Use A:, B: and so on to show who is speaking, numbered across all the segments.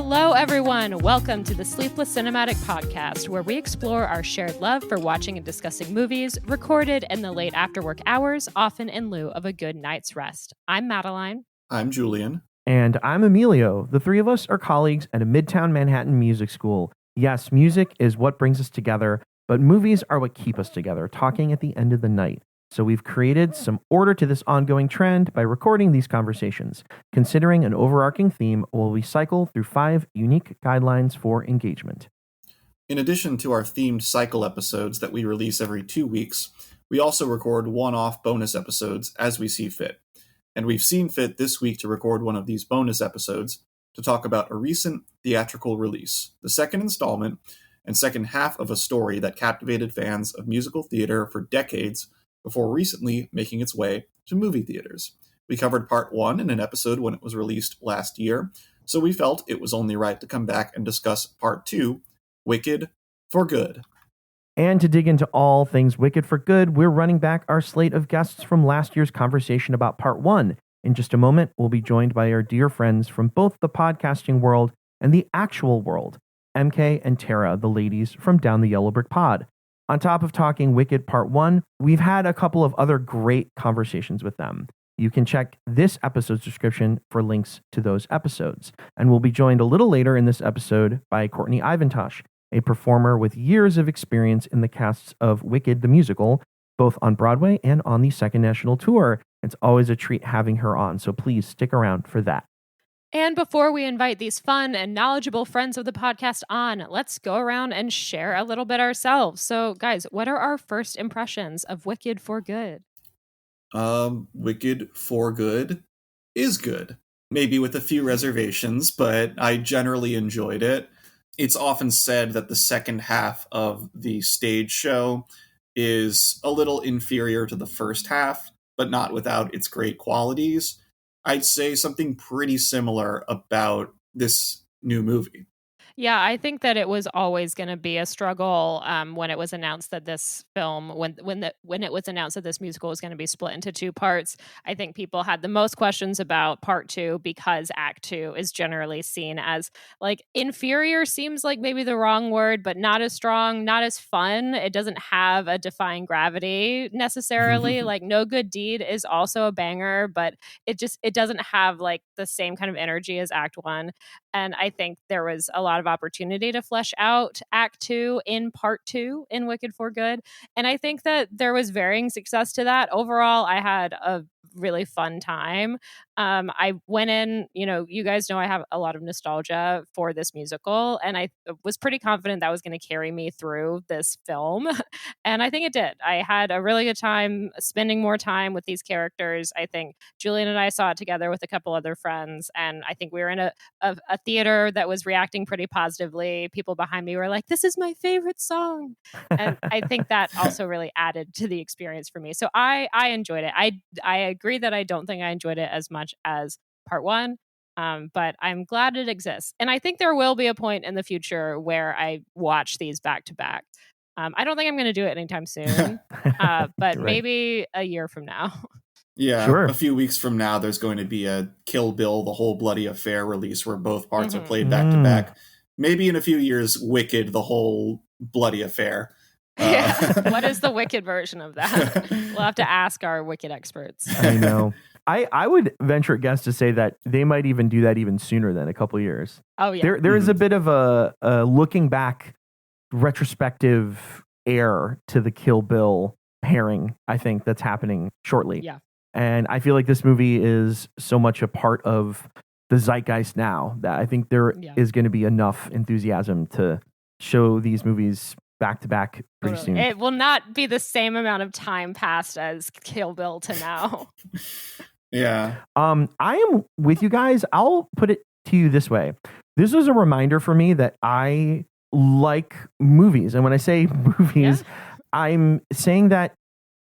A: Hello, everyone. Welcome to the Sleepless Cinematic Podcast, where we explore our shared love for watching and discussing movies recorded in the late after-work hours, often in lieu of a good night's rest. I'm Madeline.
B: I'm Julian.
C: And I'm Emilio. The three of us are colleagues at a Midtown Manhattan music school. Yes, music is what brings us together, but movies are what keep us together, talking at the end of the night. So we've created some order to this ongoing trend by recording these conversations. Considering an overarching theme, we cycle through 5 unique guidelines for engagement.
B: In addition to our themed cycle episodes that we release every 2 weeks, we also record one-off bonus episodes as we see fit. And we've seen fit this week to record one of these bonus episodes to talk about a recent theatrical release, the second installment and second half of a story that captivated fans of musical theater for decades before recently making its way to movie theaters. We covered part 1 in an episode when it was released last year, so we felt it was only right to come back and discuss part 2, Wicked for Good.
C: And to dig into all things Wicked for Good, we're running back our slate of guests from last year's conversation about part 1. In just a moment, we'll be joined by our dear friends from both the podcasting world and the actual world, EmKay and Tara, the ladies from Down the Yellow Brick Pod. On top of talking Wicked Part 1, we've had a couple of other great conversations with them. You can check this episode's description for links to those episodes. And we'll be joined a little later in this episode by Courtney Iventosch, a performer with years of experience in the casts of Wicked the Musical, both on Broadway and on the Second National Tour. It's always a treat having her on, so please stick around for that.
A: And before we invite these fun and knowledgeable friends of the podcast on, let's go around and share a little bit ourselves. So, guys, what are our first impressions of Wicked for Good?
B: Wicked for Good is good. Maybe with a few reservations, but I generally enjoyed it. It's often said that the second half of the stage show is a little inferior to the first half, but not without its great qualities. I'd say something pretty similar about this new movie.
A: Yeah, I think that it was always going to be a struggle when it was announced that this film, when it was announced that this musical was going to be split into 2 parts. I think people had the most questions about part 2 because Act 2 is generally seen as like inferior. Seems like maybe the wrong word, but not as strong, not as fun. It doesn't have a defying gravity necessarily. Like No Good Deed is also a banger, but it doesn't have like the same kind of energy as Act 1. And I think there was a lot of opportunity to flesh out Act 2 in part 2 in Wicked for Good. And I think that there was varying success to that. Overall, I had a really fun time. I went in, you guys know I have a lot of nostalgia for this musical, and I was pretty confident that was going to carry me through this film. And I think it did. I had a really good time spending more time with these characters. I think Julian and I saw it together with a couple other friends, and I think we were in a theater that was reacting pretty positively. People behind me were like, "This is my favorite song." And I think that also really added to the experience for me. So I enjoyed it. I agree that I don't think I enjoyed it as much as part 1, but I'm glad it exists. And I think there will be a point in the future where I watch these back to back. I don't think I'm going to do it anytime soon, but
C: Right.
A: Maybe a year from now.
B: Yeah,
C: Sure.
B: A few weeks from now, there's going to be a Kill Bill, The Whole Bloody Affair release where both parts are played back to back. Maybe in a few years, Wicked, The Whole Bloody Affair.
A: What is the Wicked version of that? We'll have to ask our Wicked experts.
C: I know. I would venture a guess to say that they might even do that even sooner than a couple years.
A: Oh, yeah.
C: There is a bit of a looking back retrospective air to the Kill Bill pairing, I think, that's happening shortly.
A: Yeah.
C: And I feel like this movie is so much a part of the zeitgeist now that I think there is going to be enough enthusiasm to show these movies back to back pretty soon.
A: It will not be the same amount of time passed as Kill Bill to now.
B: Yeah.
C: I am with you guys. I'll put it to you this way. This was a reminder for me that I like movies. And when I say movies, I'm saying that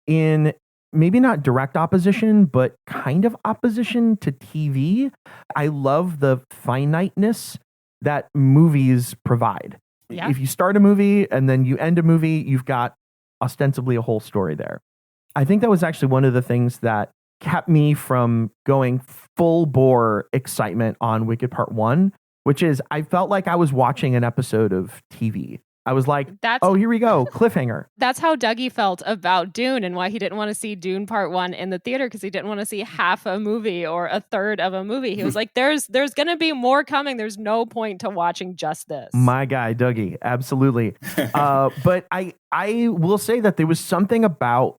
C: in maybe not direct opposition, but kind of opposition to TV. I love the finiteness that movies provide.
A: Yeah.
C: If you start a movie and then you end a movie, you've got ostensibly a whole story there. I think that was actually one of the things that kept me from going full bore excitement on Wicked Part 1 which is I felt like I was watching an episode of TV. I was like,
A: That's
C: oh, here we go, cliffhanger.
A: That's how Dougie felt about Dune and why he didn't want to see Dune Part 1 in the theater, because he didn't want to see half a movie or a third of a movie. He was like, there's going to be more coming. There's no point to watching just this.
C: My guy, Dougie. Absolutely. But I will say that there was something about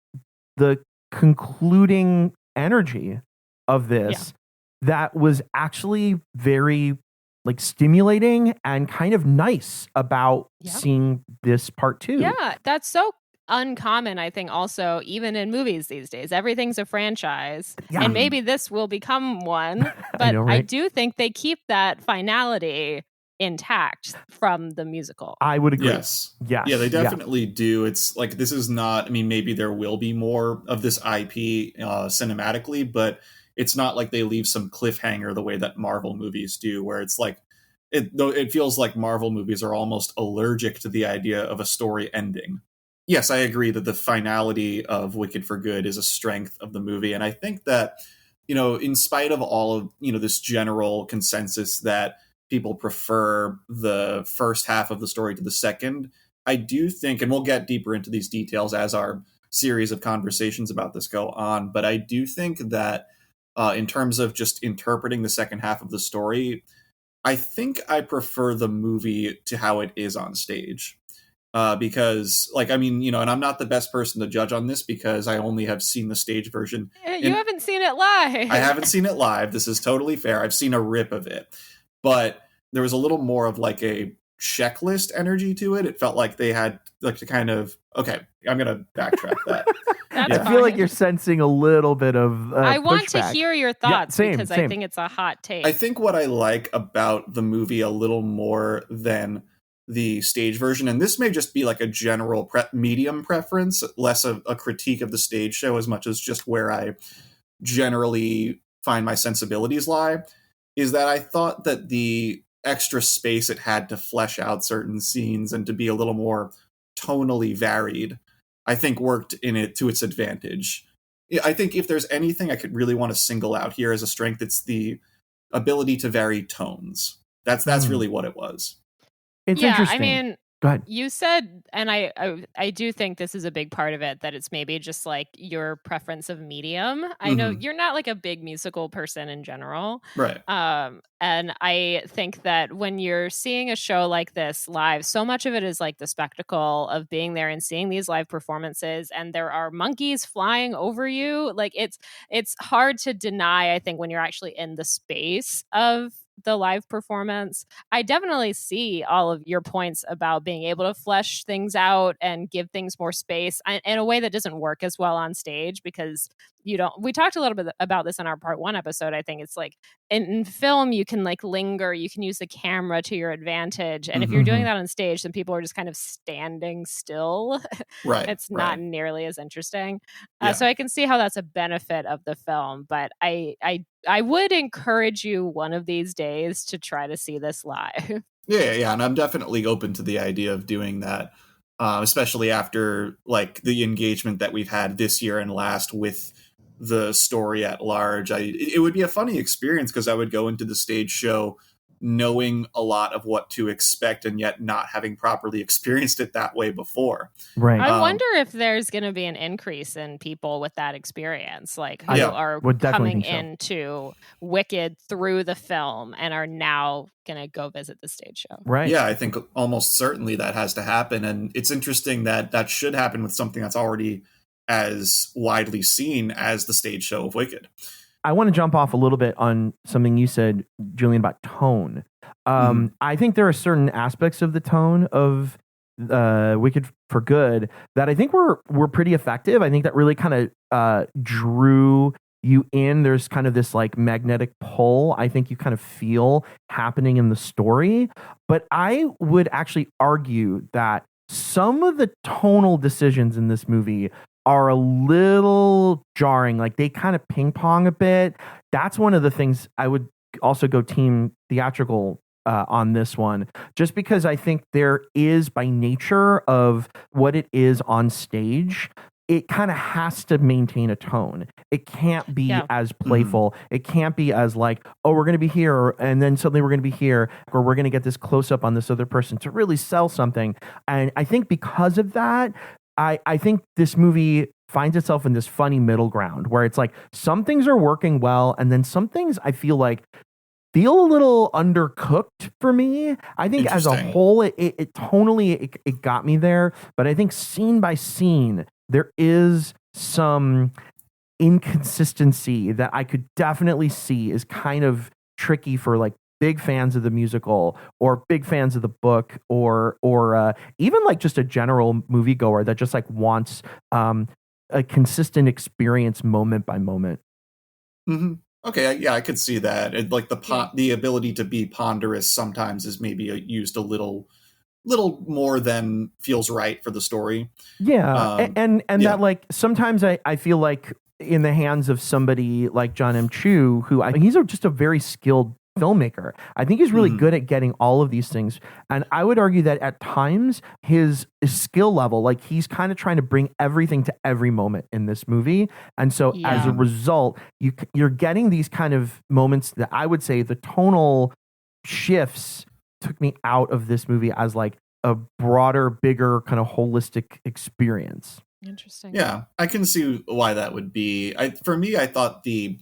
C: the concluding energy of this that was actually very like stimulating and kind of nice about seeing this part 2.
A: Yeah, that's so uncommon, I think, also, even in movies these days. Everything's a franchise, and maybe this will become one, but I do think they keep that finality intact from the musical.
C: I would agree.
B: Yes. Yeah, they definitely do. It's like, this is not, I mean, maybe there will be more of this IP cinematically, but it's not like they leave some cliffhanger the way that Marvel movies do, where it's like, it feels like Marvel movies are almost allergic to the idea of a story ending. Yes, I agree that the finality of Wicked for Good is a strength of the movie. And I think that, in spite of all of, this general consensus that people prefer the first half of the story to the second, I do think, and we'll get deeper into these details as our series of conversations about this go on, but I do think that in terms of just interpreting the second half of the story, I think I prefer the movie to how it is on stage. Because, and I'm not the best person to judge on this because I only have seen the stage version.
A: You haven't seen it live.
B: I haven't seen it live. This is totally fair. I've seen a rip of it. But there was a little more of like a checklist energy to it. It felt like they had like to kind of, okay, I'm going to backtrack that.
C: I feel like you're sensing a little bit of
A: I want
C: pushback.
A: to hear your thoughts because I think it's a hot take.
B: I think what I like about the movie a little more than the stage version, and this may just be like a general medium preference, less of a critique of the stage show as much as just where I generally find my sensibilities lie, is that I thought that the extra space it had to flesh out certain scenes and to be a little more tonally varied, I think worked in it to its advantage. I think if there's anything I could really want to single out here as a strength, it's the ability to vary tones. That's really what it was.
C: It's interesting.
A: I mean,
C: go ahead.
A: You said, and I do think this is a big part of it, that it's maybe just like your preference of medium. I know you're not like a big musical person in general.
B: Right.
A: And I think that when you're seeing a show like this live, so much of it is like the spectacle of being there and seeing these live performances, and there are monkeys flying over you. Like it's hard to deny, I think, when you're actually in the space of the live performance. I definitely see all of your points about being able to flesh things out and give things more space in a way that doesn't work as well on stage, because we talked a little bit about this in our part 1 episode. I think it's like in film, you can like linger, you can use the camera to your advantage. And if you're doing that on stage, then people are just kind of standing still.
B: Right.
A: It's not nearly as interesting. So I can see how that's a benefit of the film, but I would encourage you one of these days to try to see this live.
B: Yeah. And I'm definitely open to the idea of doing that, especially after like the engagement that we've had this year and last with the story at large. It would be a funny experience because I would go into the stage show knowing a lot of what to expect and yet not having properly experienced it that way before.
C: Right.
A: I wonder if there's going to be an increase in people with that experience, like who are coming into Wicked through the film and are now going to go visit the stage show.
C: Right.
B: Yeah, I think almost certainly that has to happen. And it's interesting that should happen with something that's already as widely seen as the stage show of Wicked.
C: I want to jump off a little bit on something you said, Julian, about tone. I think there are certain aspects of the tone of Wicked for Good that I think were pretty effective. I think that really kind of drew you in. There's kind of this like magnetic pull I think you kind of feel happening in the story. But I would actually argue that some of the tonal decisions in this movie are a little jarring. Like they kind of ping pong a bit. That's one of the things I would also go team theatrical on this one, just because I think there is, by nature of what it is on stage, it kind of has to maintain a tone. It can't be as playful. It can't be as like, oh, we're going to be here, and then suddenly we're going to be here, or we're going to get this close up on this other person to really sell something. And I think because of that, I think this movie finds itself in this funny middle ground where it's like some things are working well, and then some things I feel a little undercooked for me. I think as a whole, it tonally it got me there, but I think scene by scene there is some inconsistency that I could definitely see is kind of tricky for like big fans of the musical or big fans of the book or even like just a general moviegoer that just like wants a consistent experience moment by moment.
B: Mm-hmm. Okay, yeah, I could see that. Like the ability to be ponderous sometimes is maybe used a little more than feels right for the story.
C: Yeah, and that like sometimes I feel like in the hands of somebody like John M. Chu, who he's just a very skilled filmmaker. I think he's really good at getting all of these things. And I would argue that at times his skill level, like he's kind of trying to bring everything to every moment in this movie. And so as a result, you're getting these kind of moments that I would say the tonal shifts took me out of this movie as like a broader, bigger kind of holistic experience.
A: Interesting.
B: Yeah, I can see why that would be. For me, I thought the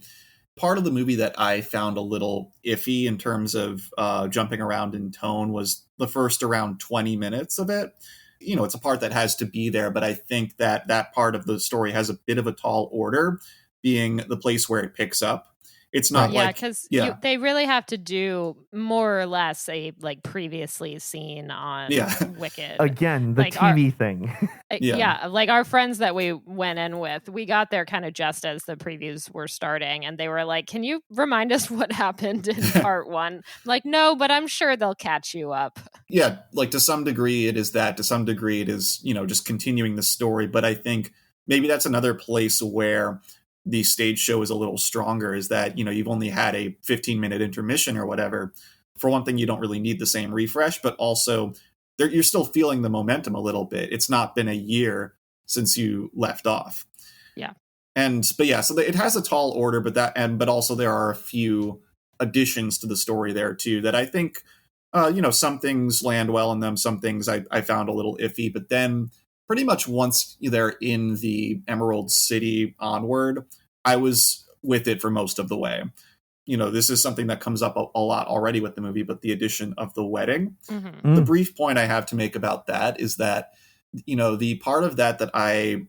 B: part of the movie that I found a little iffy in terms of jumping around in tone was the first around 20 minutes of it. You know, it's a part that has to be there, but I think that part of the story has a bit of a tall order, being the place where it picks up. It's not
A: because they really have to do more or less a like previously seen on Wicked.
C: Again, the like TV thing.
A: Like our friends that we went in with, we got there kind of just as the previews were starting, and they were like, "Can you remind us what happened in part one?" Like, no, but I'm sure they'll catch you up.
B: Yeah, like to some degree it is that. To some degree it is, just continuing the story. But I think maybe that's another place where the stage show is a little stronger, is that, you've only had a 15-minute intermission or whatever. For one thing, you don't really need the same refresh, but also you're still feeling the momentum a little bit. It's not been a year since you left off.
A: Yeah.
B: So it has a tall order, but also there are a few additions to the story there too, that I think, some things land well in them. Some things I found a little iffy, but then pretty much once they're in the Emerald City onward, I was with it for most of the way. This is something that comes up a lot already with the movie, but the addition of the wedding. Mm-hmm. The brief point I have to make about that is that, the part of that I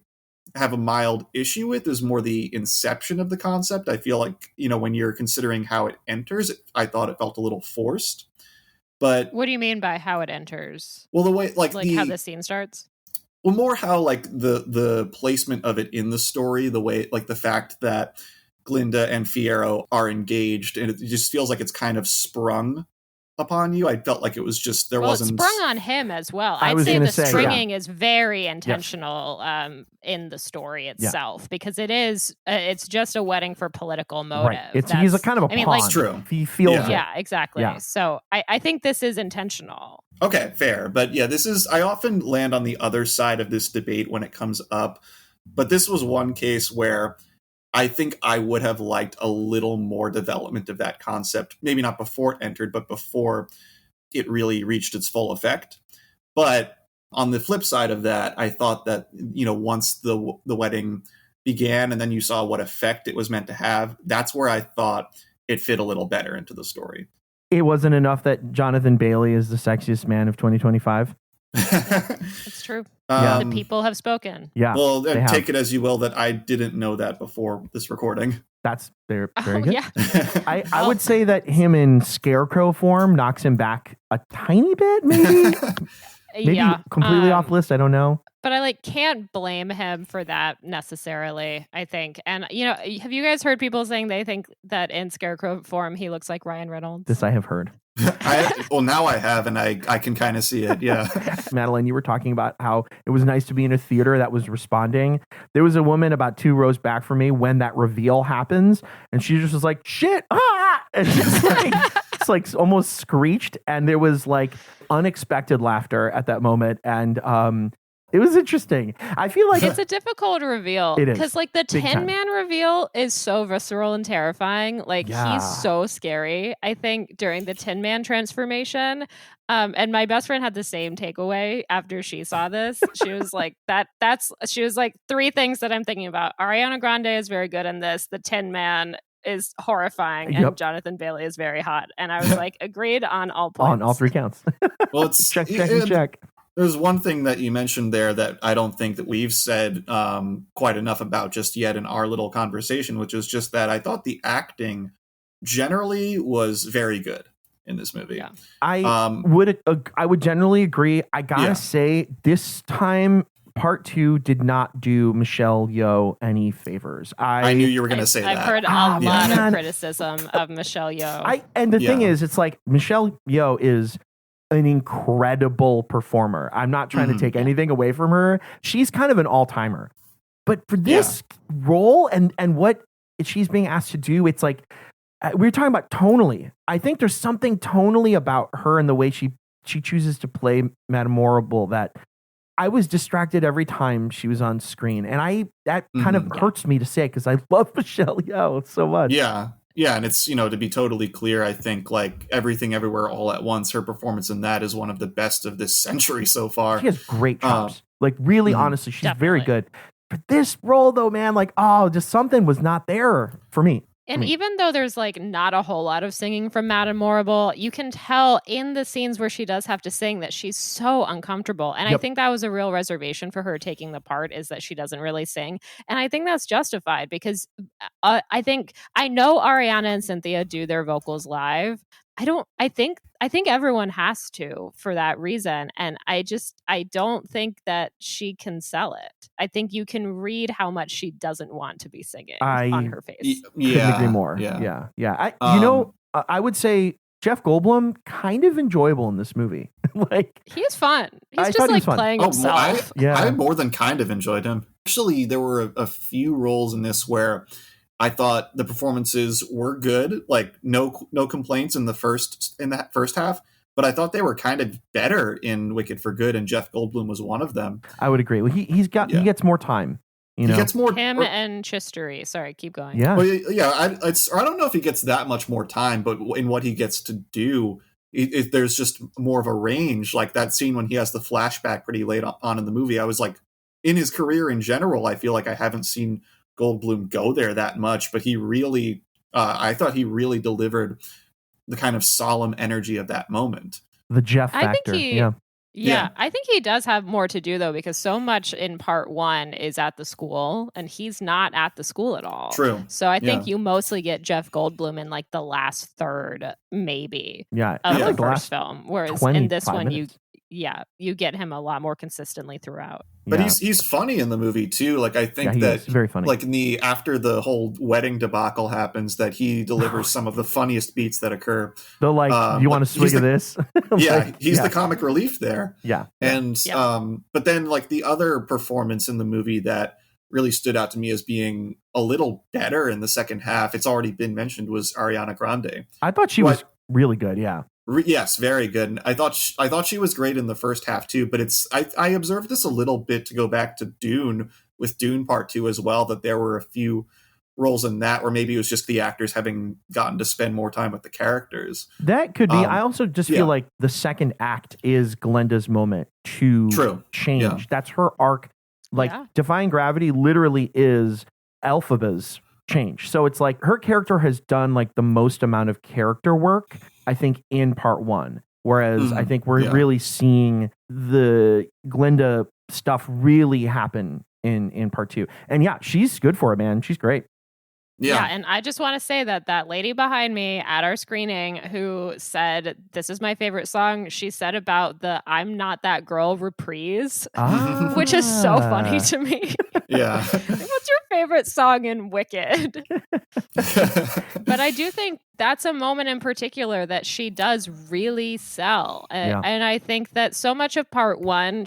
B: have a mild issue with is more the inception of the concept. I feel like, when you're considering how it enters, I thought it felt a little forced. But
A: what do you mean by how it enters?
B: Well, the way
A: how the scene starts?
B: Well, more how like the placement of it in the story, the way like the fact that Glinda and Fiyero are engaged, and it just feels like it's kind of sprung upon you. I felt like it was just wasn't
A: sprung on him as well. I'd say the stringing is very intentional in the story itself because it's just a wedding for political motive.
C: Right. He's a kind of a pawn.
B: Like, true.
C: He feels it.
A: Yeah, exactly. Yeah. So I think this is intentional.
B: Okay, fair. But yeah, I often land on the other side of this debate when it comes up. But this was one case where I think I would have liked a little more development of that concept. Maybe not before it entered, but before it really reached its full effect. But on the flip side of that, I thought that, once the wedding began and then you saw what effect it was meant to have, that's where I thought it fit a little better into the story.
C: It wasn't enough that Jonathan Bailey is the sexiest man of 2025.
A: It's true. The people have spoken.
C: Yeah.
B: Well, take it as you will that I didn't know that before this recording.
C: That's very good.
A: Yeah.
C: I would say that him in Scarecrow form knocks him back a tiny bit, maybe. Maybe completely off list. I don't know.
A: But I can't blame him for that necessarily, I think. And, have you guys heard people saying they think that in Scarecrow form, he looks like Ryan Reynolds?
C: This I have heard.
B: Now I have, and I can kind of see it. Yeah.
C: Madeline, you were talking about how it was nice to be in a theater that was responding. There was a woman about 2 rows back from me when that reveal happens, and she just was like, shit, ah! And it's like almost screeched, and there was like unexpected laughter at that moment. And It was interesting. I feel like
A: it's a difficult reveal.
C: It is.
A: Because like the Tin Man reveal is so visceral and terrifying. Like he's so scary. I think during the Tin Man transformation, and my best friend had the same takeaway after she saw this. She was like, she was like, 3 things that I'm thinking about. Ariana Grande is very good in this. The Tin Man is horrifying, and Jonathan Bailey is very hot. And I was like, agreed on all points.
C: On all 3 counts.
B: Well, it's
C: check.
B: There's one thing that you mentioned there that I don't think that we've said quite enough about just yet in our little conversation, which is just that I thought the acting generally was very good in this movie.
C: Yeah. I would generally agree. I gotta say, this time Part 2 did not do Michelle Yeoh any favors. I
B: knew you were going to say that.
A: I've heard a lot of criticism of Michelle Yeoh.
C: And the thing is, it's like Michelle Yeoh is an incredible performer. I'm not trying to take anything away from her. She's kind of an all-timer. But for this role and what she's being asked to do, it's like, we were talking about tonally. I think there's something tonally about her and the way she chooses to play Madame Morrible that I was distracted every time she was on screen. And that kind of hurts me to say because I love Michelle Yeoh so much.
B: Yeah. Yeah, and it's, to be totally clear, I think, like, Everything Everywhere All at Once, her performance in that is one of the best of this century so far.
C: She has great chops. Really, honestly, she's very good. But this role, though, man, like, just something was not there for me.
A: And even though there's like not a whole lot of singing from Madame Morrible, you can tell in the scenes where she does have to sing that she's so uncomfortable. And I think that was a real reservation for her taking the part, is that she doesn't really sing. And I think that's justified because I know Ariana and Cynthia do their vocals live. I think everyone has to for that reason. And I don't think that she can sell it. I think you can read how much she doesn't want to be singing on her face.
C: Couldn't agree more. Yeah. I would say Jeff Goldblum, kind of enjoyable in this movie. Like,
A: he's fun. He's just like playing himself.
B: I more than kind of enjoyed him. Actually, there were a few roles in this where I thought the performances were good, like no complaints in that first half. But I thought they were kind of better in Wicked for Good, and Jeff Goldblum was one of them.
C: I would agree. Well, he gets more time. He
B: gets more.
A: Him and Chistery. Sorry, keep going.
C: Yeah,
B: I don't know if he gets that much more time, but in what he gets to do, there's just more of a range. Like that scene when he has the flashback pretty late on in the movie, I was like, in his career in general, I feel like I haven't seen Goldblum go there that much, but he really, I thought he really delivered the kind of solemn energy of that moment.
C: The Jeff factor.
A: I think he does have more to do though, because so much in Part 1 is at the school and he's not at the school at all.
B: True.
A: So I think you mostly get Jeff Goldblum in like the last third, maybe, of the first film. Whereas in this one, you get him a lot more consistently throughout.
B: But he's funny in the movie too. Like I think that
C: very funny.
B: Like after the whole wedding debacle happens, that he delivers some of the funniest beats that occur.
C: The do you want to swig of this?
B: He's the comic relief there.
C: Yeah.
B: And but then like the other performance in the movie that really stood out to me as being a little better in the second half, it's already been mentioned, was Ariana Grande.
C: I thought she was really good. Yeah.
B: Yes, very good. And I thought she was great in the first half too, but I observed this a little bit to go back to Dune, with Dune Part 2 as well, that there were a few roles in that where maybe it was just the actors having gotten to spend more time with the characters.
C: That could be. I also just feel like the second act is Glenda's moment to change. Yeah. That's her arc. Like Defying Gravity literally is Elphaba's change. So it's like her character has done like the most amount of character work, I think, in Part 1. Whereas I think we're really seeing the Glenda stuff really happen in Part 2. And she's good for it, man. She's great.
A: Yeah, and I just want to say that lady behind me at our screening who said, "This is my favorite song," she said about the "I'm Not That Girl" reprise, which is so funny to me.
B: Yeah.
A: What's your favorite song in Wicked? But I do think that's a moment in particular that she does really sell.
C: Yeah.
A: And I think that so much of part one,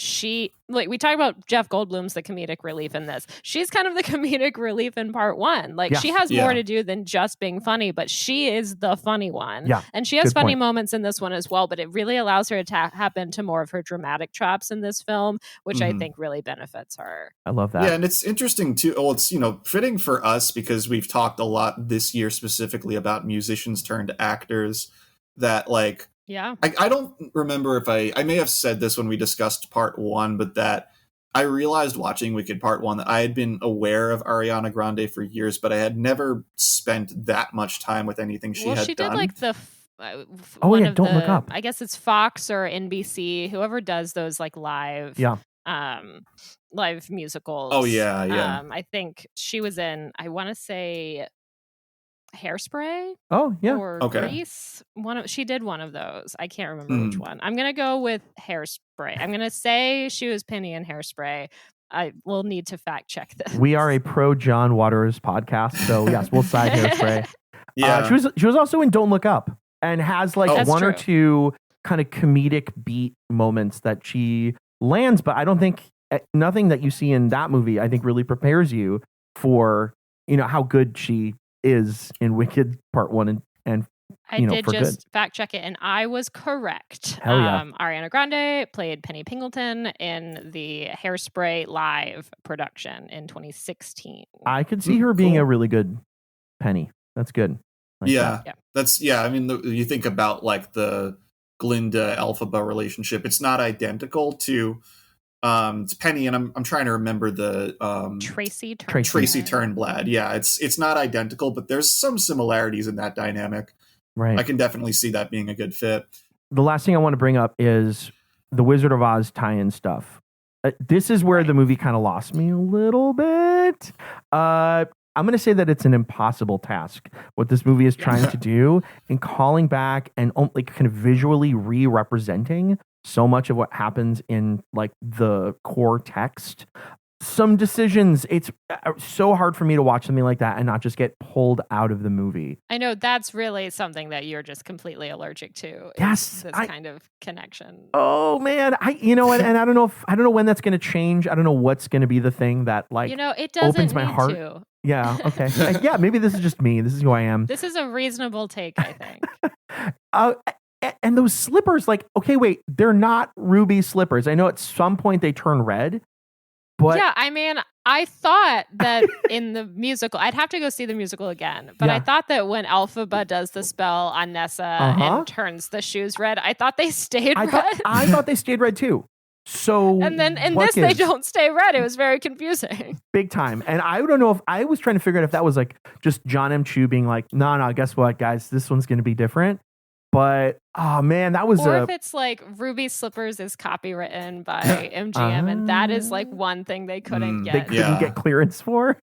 A: we talk about Jeff Goldblum's the comedic relief in this. She's kind of the comedic relief in part one. Like,
C: Yes.
A: she has more to do than just being funny, but she is the funny one.
C: Yeah.
A: And she has
C: Good
A: funny
C: point.
A: moments in this one as well, but it really allows her to tap into more of her dramatic chops in this film, which I think really benefits her.
C: I love that.
B: Yeah, and it's interesting too. Well, it's, fitting for us because we've talked a lot this year specifically about musicians turned actors that, like,
A: yeah.
B: I don't remember if I may have said this when we discussed part one, but that I realized watching Wicked Part 1 that I had been aware of Ariana Grande for years, but I had never spent that much time with anything she had done.
A: She did like the
C: Don't Look Up.
A: I guess it's Fox or NBC, whoever does those like live live musicals.
B: Oh yeah.
A: I think she was in, I want to say, Hairspray.
C: Oh yeah.
A: Or Grease. She did one of those. I can't remember which one. I'm gonna go with Hairspray. I'm gonna say she was Penny in Hairspray. I will need to fact check this.
C: We are a pro John Waters podcast, so yes, we'll side Hairspray.
B: Yeah.
C: She was also in Don't Look Up and has like one or two kind of comedic beat moments that she lands, but I don't think nothing that you see in that movie I think really prepares you for how good she is in Wicked Part 1 and
A: I did just fact check it, and I was correct.
C: Hell yeah.
A: Ariana Grande played Penny Pingleton in the Hairspray live production in 2016.
C: I could see her being a really good Penny. That's good.
B: That's I mean, you think about like the Glinda Elphaba relationship. It's not identical to it's Penny, and I'm trying to remember the
A: Tracy
B: Turnblad. Yeah, it's not identical, but there's some similarities in that dynamic.
C: Right.
B: I can definitely see that being a good fit.
C: The last thing I want to bring up is the Wizard of Oz tie-in stuff. This is where the movie kind of lost me a little bit. I'm going to say that it's an impossible task, what this movie is trying to do, and calling back and like kind of visually re-representing so much of what happens in like the core text. Some decisions, it's so hard for me to watch something like that and not just get pulled out of the movie.
A: I know that's really something that you're just completely allergic to.
C: Yes,
A: this kind of connection.
C: Oh man, and I don't know when that's going to change. I don't know what's going to be the thing that like
A: it doesn't
C: opens my heart.
A: To.
C: Yeah. Okay. Yeah. Maybe this is just me. This is who I am.
A: This is a reasonable take, I think.
C: And those slippers, like, okay, wait, they're not ruby slippers. I know at some point they turn red, but
A: yeah, I mean, I thought that in the musical, I'd have to go see the musical again, but I thought that when Elphaba does the spell on Nessa and turns the shoes red, I thought they stayed red.
C: I thought they stayed red too. So
A: and then in this, they don't stay red. It was very confusing.
C: Big time. And I don't know if I was trying to figure out if that was like just John M. Chu being like, no, guess what, guys, this one's going to be different. But oh man, that was.
A: Or if it's like Ruby Slippers is copywritten by MGM, and that is like one thing they couldn't get.
C: They couldn't get clearance for.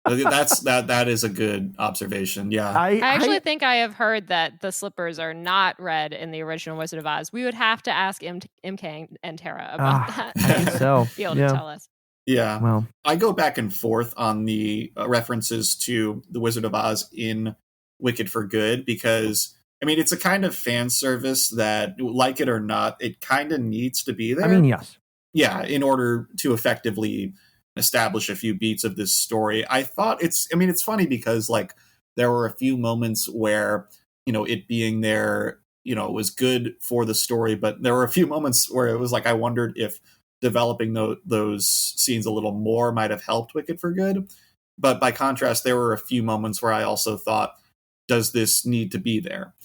B: That is a good observation. Yeah,
A: I actually think I have heard that the slippers are not red in the original Wizard of Oz. We would have to ask EmKay and Tara about that.
C: I think so.
A: Be able to tell us.
B: Yeah.
C: Well,
B: I go back and forth on the references to the Wizard of Oz in Wicked for Good because. I mean, it's a kind of fan service that, like it or not, it kind of needs to be there.
C: I mean, yes.
B: Yeah, in order to effectively establish a few beats of this story. I thought it's funny because, like, there were a few moments where, it being there, was good for the story, but there were a few moments where it was like, I wondered if developing those scenes a little more might have helped Wicked for Good. But by contrast, there were a few moments where I also thought, does this need to be there?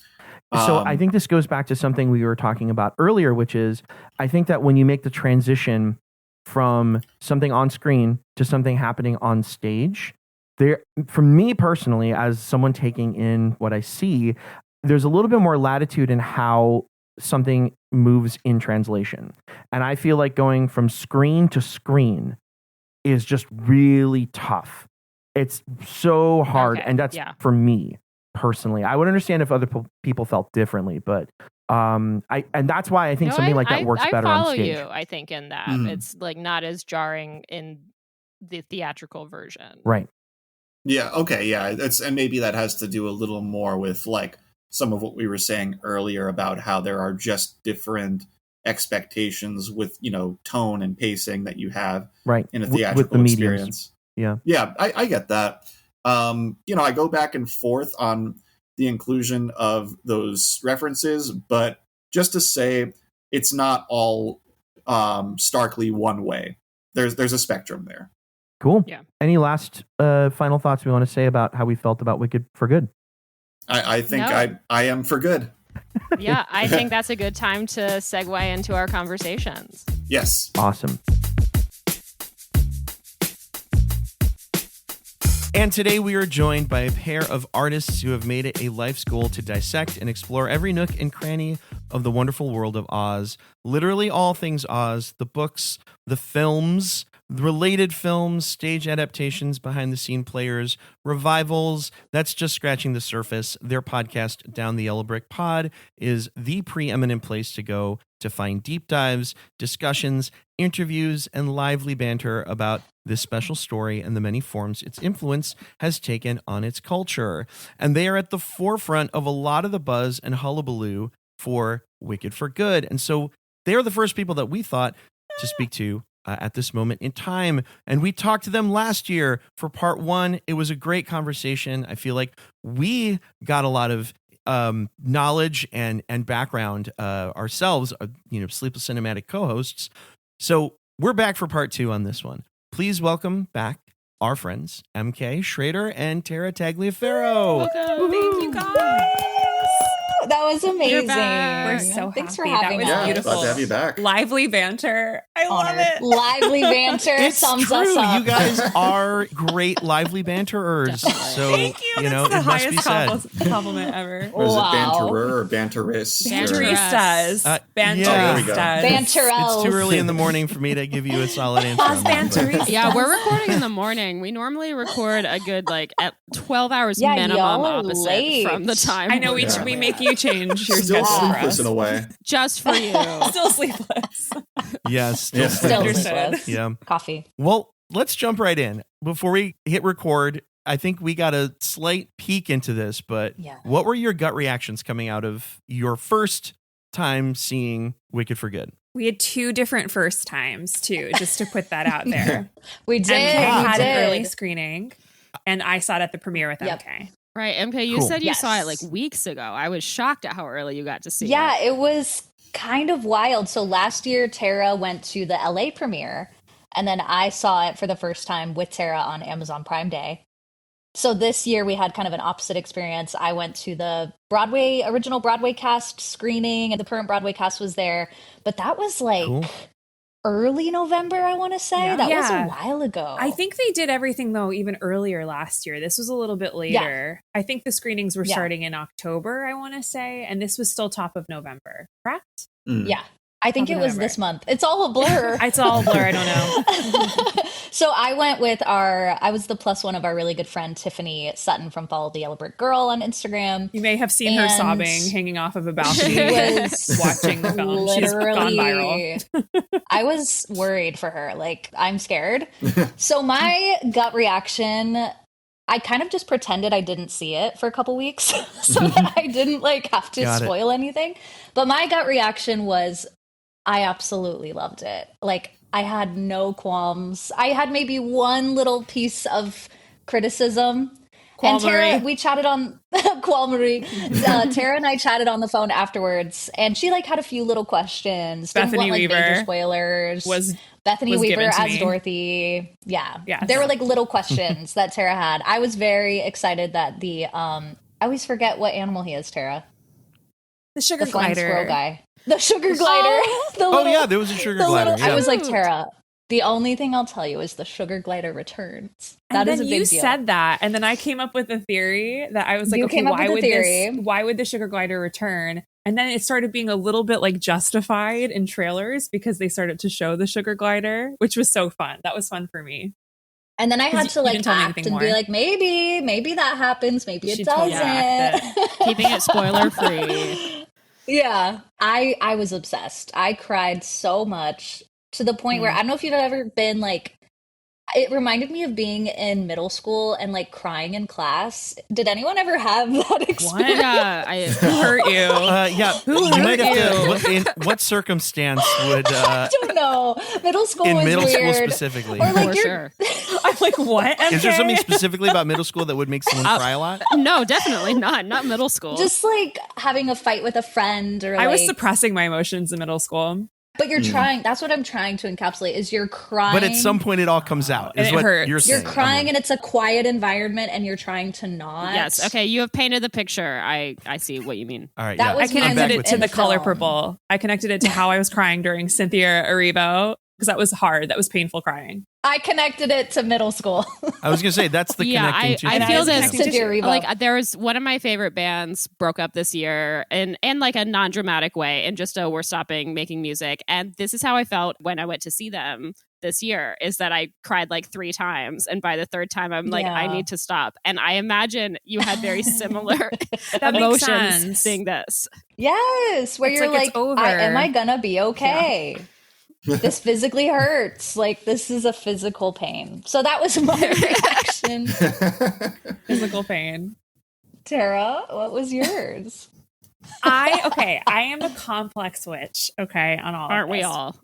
C: So I think this goes back to something we were talking about earlier, which is I think that when you make the transition from something on screen to something happening on stage, there, for me personally, as someone taking in what I see, there's a little bit more latitude in how something moves in translation. And I feel like going from screen to screen is just really tough. It's so hard. And that's for me. Personally, I would understand if other people felt differently, but and that's why I think something like that works better on stage.
A: I follow you. I think in that it's like not as jarring in the theatrical version,
C: right?
B: Yeah. Okay. Yeah. And maybe that has to do a little more with like some of what we were saying earlier about how there are just different expectations with, tone and pacing that you have in a theatrical
C: with the
B: experience.
C: Mediums.
B: Yeah, I get that. I go back and forth on the inclusion of those references, but just to say it's not all starkly one way. There's a spectrum there.
C: Cool.
A: Yeah.
C: Any last final thoughts we want to say about how we felt about Wicked for Good?
B: I think I am for good.
A: Yeah, I think that's a good time to segue into our conversations.
B: Yes.
C: Awesome. And today we are joined by a pair of artists who have made it a life's goal to dissect and explore every nook and cranny of the wonderful world of Oz. Literally all things Oz, the books, the films, related films, stage adaptations, behind-the-scene players, revivals. That's just scratching the surface. Their podcast, Down the Yellow Brick Pod, is the preeminent place to go to find deep dives, discussions, interviews, and lively banter about this special story and the many forms its influence has taken on its culture. And they are at the forefront of a lot of the buzz and hullabaloo for Wicked for Good. And so they are the first people that we thought to speak to at this moment in time. And we talked to them last year for part 1. It was a great conversation. I feel like we got a lot of knowledge and background ourselves, Sleepless Cinematic co-hosts. So we're back for part 2 on this one. Please welcome back our friends, EmKay Schrader and Tara Tagliaferro.
A: Welcome.
D: Thank you, guys. That was amazing.
A: We're
D: so
A: Thanks
D: happy. For having
B: us.
D: us.
B: Beautiful. Glad to have you back.
D: Lively banter. I love it. Lively banter
C: It's
D: sums
C: true.
D: us up.
C: You guys are great lively banterers. So,
D: Thank you.
C: That's the
D: it
C: highest
D: must be said. Compliment ever.
B: Or is it banterer or banterist?
D: Banteristas.
C: Banteristas.
D: Banterels.
C: It's too early in the morning for me to give you a solid answer.
D: Banteristas.
A: Yeah, we're recording in the morning. We normally record a good at 12 hours minimum opposite
D: late.
A: from the time.
D: I know we make you change your
B: Still
D: schedule for
B: sleepless
D: us.
B: in a way.
A: Just for you.
D: Still sleepless.
C: Yes.
D: Still sleepless.
C: Yeah.
D: Coffee.
C: Well, let's jump right in. Before we hit record, I think we got a slight peek into this, but what were your gut reactions coming out of your first time seeing Wicked for Good?
E: We had 2 different first times, too, just to put that out there.
D: We did.
E: EmKay had an early screening, and I saw it at the premiere with EmKay.
A: Right, EmKay, you
C: Cool.
A: said you saw it weeks ago. I was shocked at how early you got to see it.
D: Yeah, it was kind of wild. So last year, Tara went to the LA premiere, and then I saw it for the first time with Tara on Amazon Prime Day. So this year we had kind of an opposite experience. I went to the original Broadway cast screening, and the current Broadway cast was there. But that was
C: Cool.
D: early November, I want to say.
E: Yeah.
D: That was a while ago.
E: I think they did everything, though, even earlier last year. This was a little bit later. I think the screenings were starting in October, I want to say, and this was still top of November, correct?
D: Yeah. I think it was this month. It's all a blur.
E: It's all a blur. I don't know.
D: So I went with I was the +1 of our really good friend, Tiffany Sutton from Follow the Yellow Brick Girl on Instagram.
E: You may have seen her sobbing, hanging off of a balcony,
D: was
E: watching the film. She's gone viral.
D: I was worried for her. I'm scared. So my gut reaction, I kind of just pretended I didn't see it for a couple weeks so that I didn't have to spoil anything. But my gut reaction was, I absolutely loved it. I had no qualms. I had maybe one little piece of criticism. And Tara, we chatted on Qualmarie. Tara and I chatted on the phone afterwards, and she had a few little questions.
E: Bethany
D: Weaver
E: major
D: spoilers.
E: was
D: Bethany Weaver
E: given to
D: as
E: me.
D: Dorothy. Yeah.
E: Yes.
D: There were little questions that Tara had. I was very excited that I always forget what animal he is, Tara.
E: the sugar
D: The flying
E: glider.
D: squirrel guy. The sugar glider.
C: There was a sugar glider.
D: I was like, Tara, the only thing I'll tell you is the sugar glider returns. That is a big deal.
E: You said that, and then I came up with a theory that I was like, why would the sugar glider return? And then it started being a little bit justified in trailers because they started to show the sugar glider, which was so fun. That was fun for me.
D: And then I had to
E: didn't tell me
D: act
E: anything
D: and
E: more.
D: be maybe that happens, maybe it
E: She
D: doesn't.
E: totally acted.
A: Keeping it spoiler free.
D: Yeah, I was obsessed. I cried so much to the point where I don't know if you've ever been It reminded me of being in middle school and like crying in class. Did anyone ever have that experience?
E: What?
A: Yeah,
E: who hurt you?
C: Yeah.
E: Who
C: You might
E: hurt
C: have to.
E: you?
C: In what circumstance would
D: I don't know. Middle school
C: in
D: was
C: middle school
D: weird.
C: specifically?
D: Or like
A: for
D: you're,
A: sure.
E: I'm like, what?
C: Is there
E: MK?
C: something specifically about middle school that would make someone cry a lot?
A: No, definitely not. Not middle school.
D: just like having a fight with a friend or
E: I
D: like,
E: was suppressing my emotions in middle school.
D: but you're trying, that's what I'm trying to encapsulate is you're crying.
C: But at some point, it all comes out.
E: And
C: Is
E: it
C: what
E: hurts.
C: you're
D: you're
C: saying.
D: crying and it's a quiet environment and you're trying to not.
A: Yes. Okay. You have painted the picture. I see what you mean.
C: All right.
D: That
C: Yeah.
D: was
E: I
D: when
E: connected
D: went
E: it to
D: in
E: the color
D: film.
E: purple. I connected it to how I was crying during Cynthia Erivo because that was hard. That was painful crying.
D: I connected it to middle school.
C: I was gonna say that's the
A: Yeah,
C: connecting.
A: I
C: tissue.
A: feel this.
E: Connecting tissue.
D: Revo.
A: Like there was one of my favorite bands broke up this year in like a non-dramatic way and just we're stopping making music. And this is how I felt when I went to see them this year, is that I cried like 3 times. And by the 3rd time, I'm like, I
D: Yeah.
A: need to stop. And I imagine you had very similar
E: That makes
A: emotions
E: sense.
A: seeing this.
D: Yes, where
E: It's
D: you're
E: like it's
D: like,
E: over.
D: am I gonna be okay? This physically hurts. Like this is a physical pain. So that was my reaction.
E: Physical pain.
D: Tara, what was yours?
E: I am a complex witch, okay, on all of
A: Aren't we
E: this.
A: all?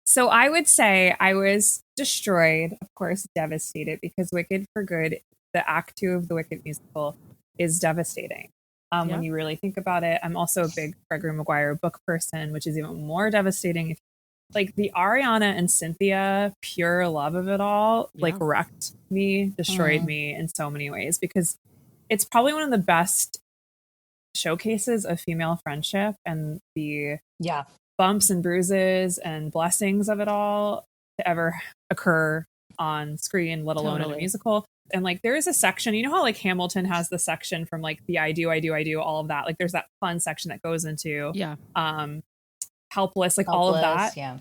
E: So I would say I was destroyed, of course, devastated, because Wicked for Good, the act 2 of the Wicked musical, is devastating. When you really think about it. I'm also a big Gregory Maguire book person, which is even more devastating. Like the Ariana and Cynthia pure love of it all, like wrecked me, destroyed me in so many ways, because it's probably one of the best showcases of female friendship and the bumps and bruises and blessings of it all to ever occur on screen, let alone in a musical. And like there is a section, you know how like Hamilton has the section from like the I do, all of that. Like there's that fun section that goes into helpless, like all of that.
D: Yeah.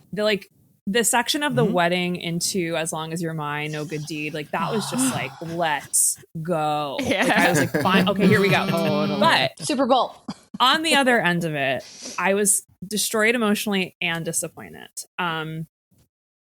E: The section of the wedding into As Long as You're Mine, No Good Deed, like that was just like, let's go.
A: Yeah.
E: Like, I was like, fine, okay, here we go. But
D: Super Bowl.
E: on the other end of it, I was destroyed emotionally and disappointed.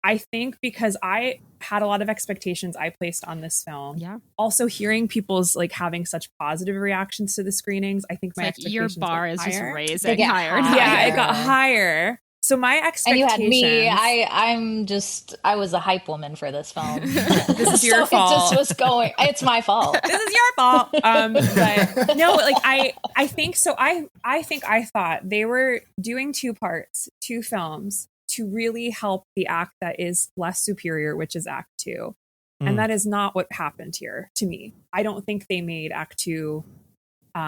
E: I think because I had a lot of expectations I placed on this film.
A: Yeah.
E: Also hearing people's like having such positive reactions to the screenings, I think my
A: Like your
E: expectations
A: bar
E: were
A: is just
E: higher.
A: raising
D: get
A: higher and
D: higher.
E: Yeah,
A: higher.
E: it got higher. So my
D: And
E: expectations.
D: you had me. I was a hype woman for this film.
E: This is your
D: so
E: fault.
D: It just was going. It's my fault.
E: This is your fault. But no, like I think so. I think I thought they were doing 2 parts, 2 films to really help the act that is less superior, which is Act 2. And that is not what happened here to me. I don't think they made Act 2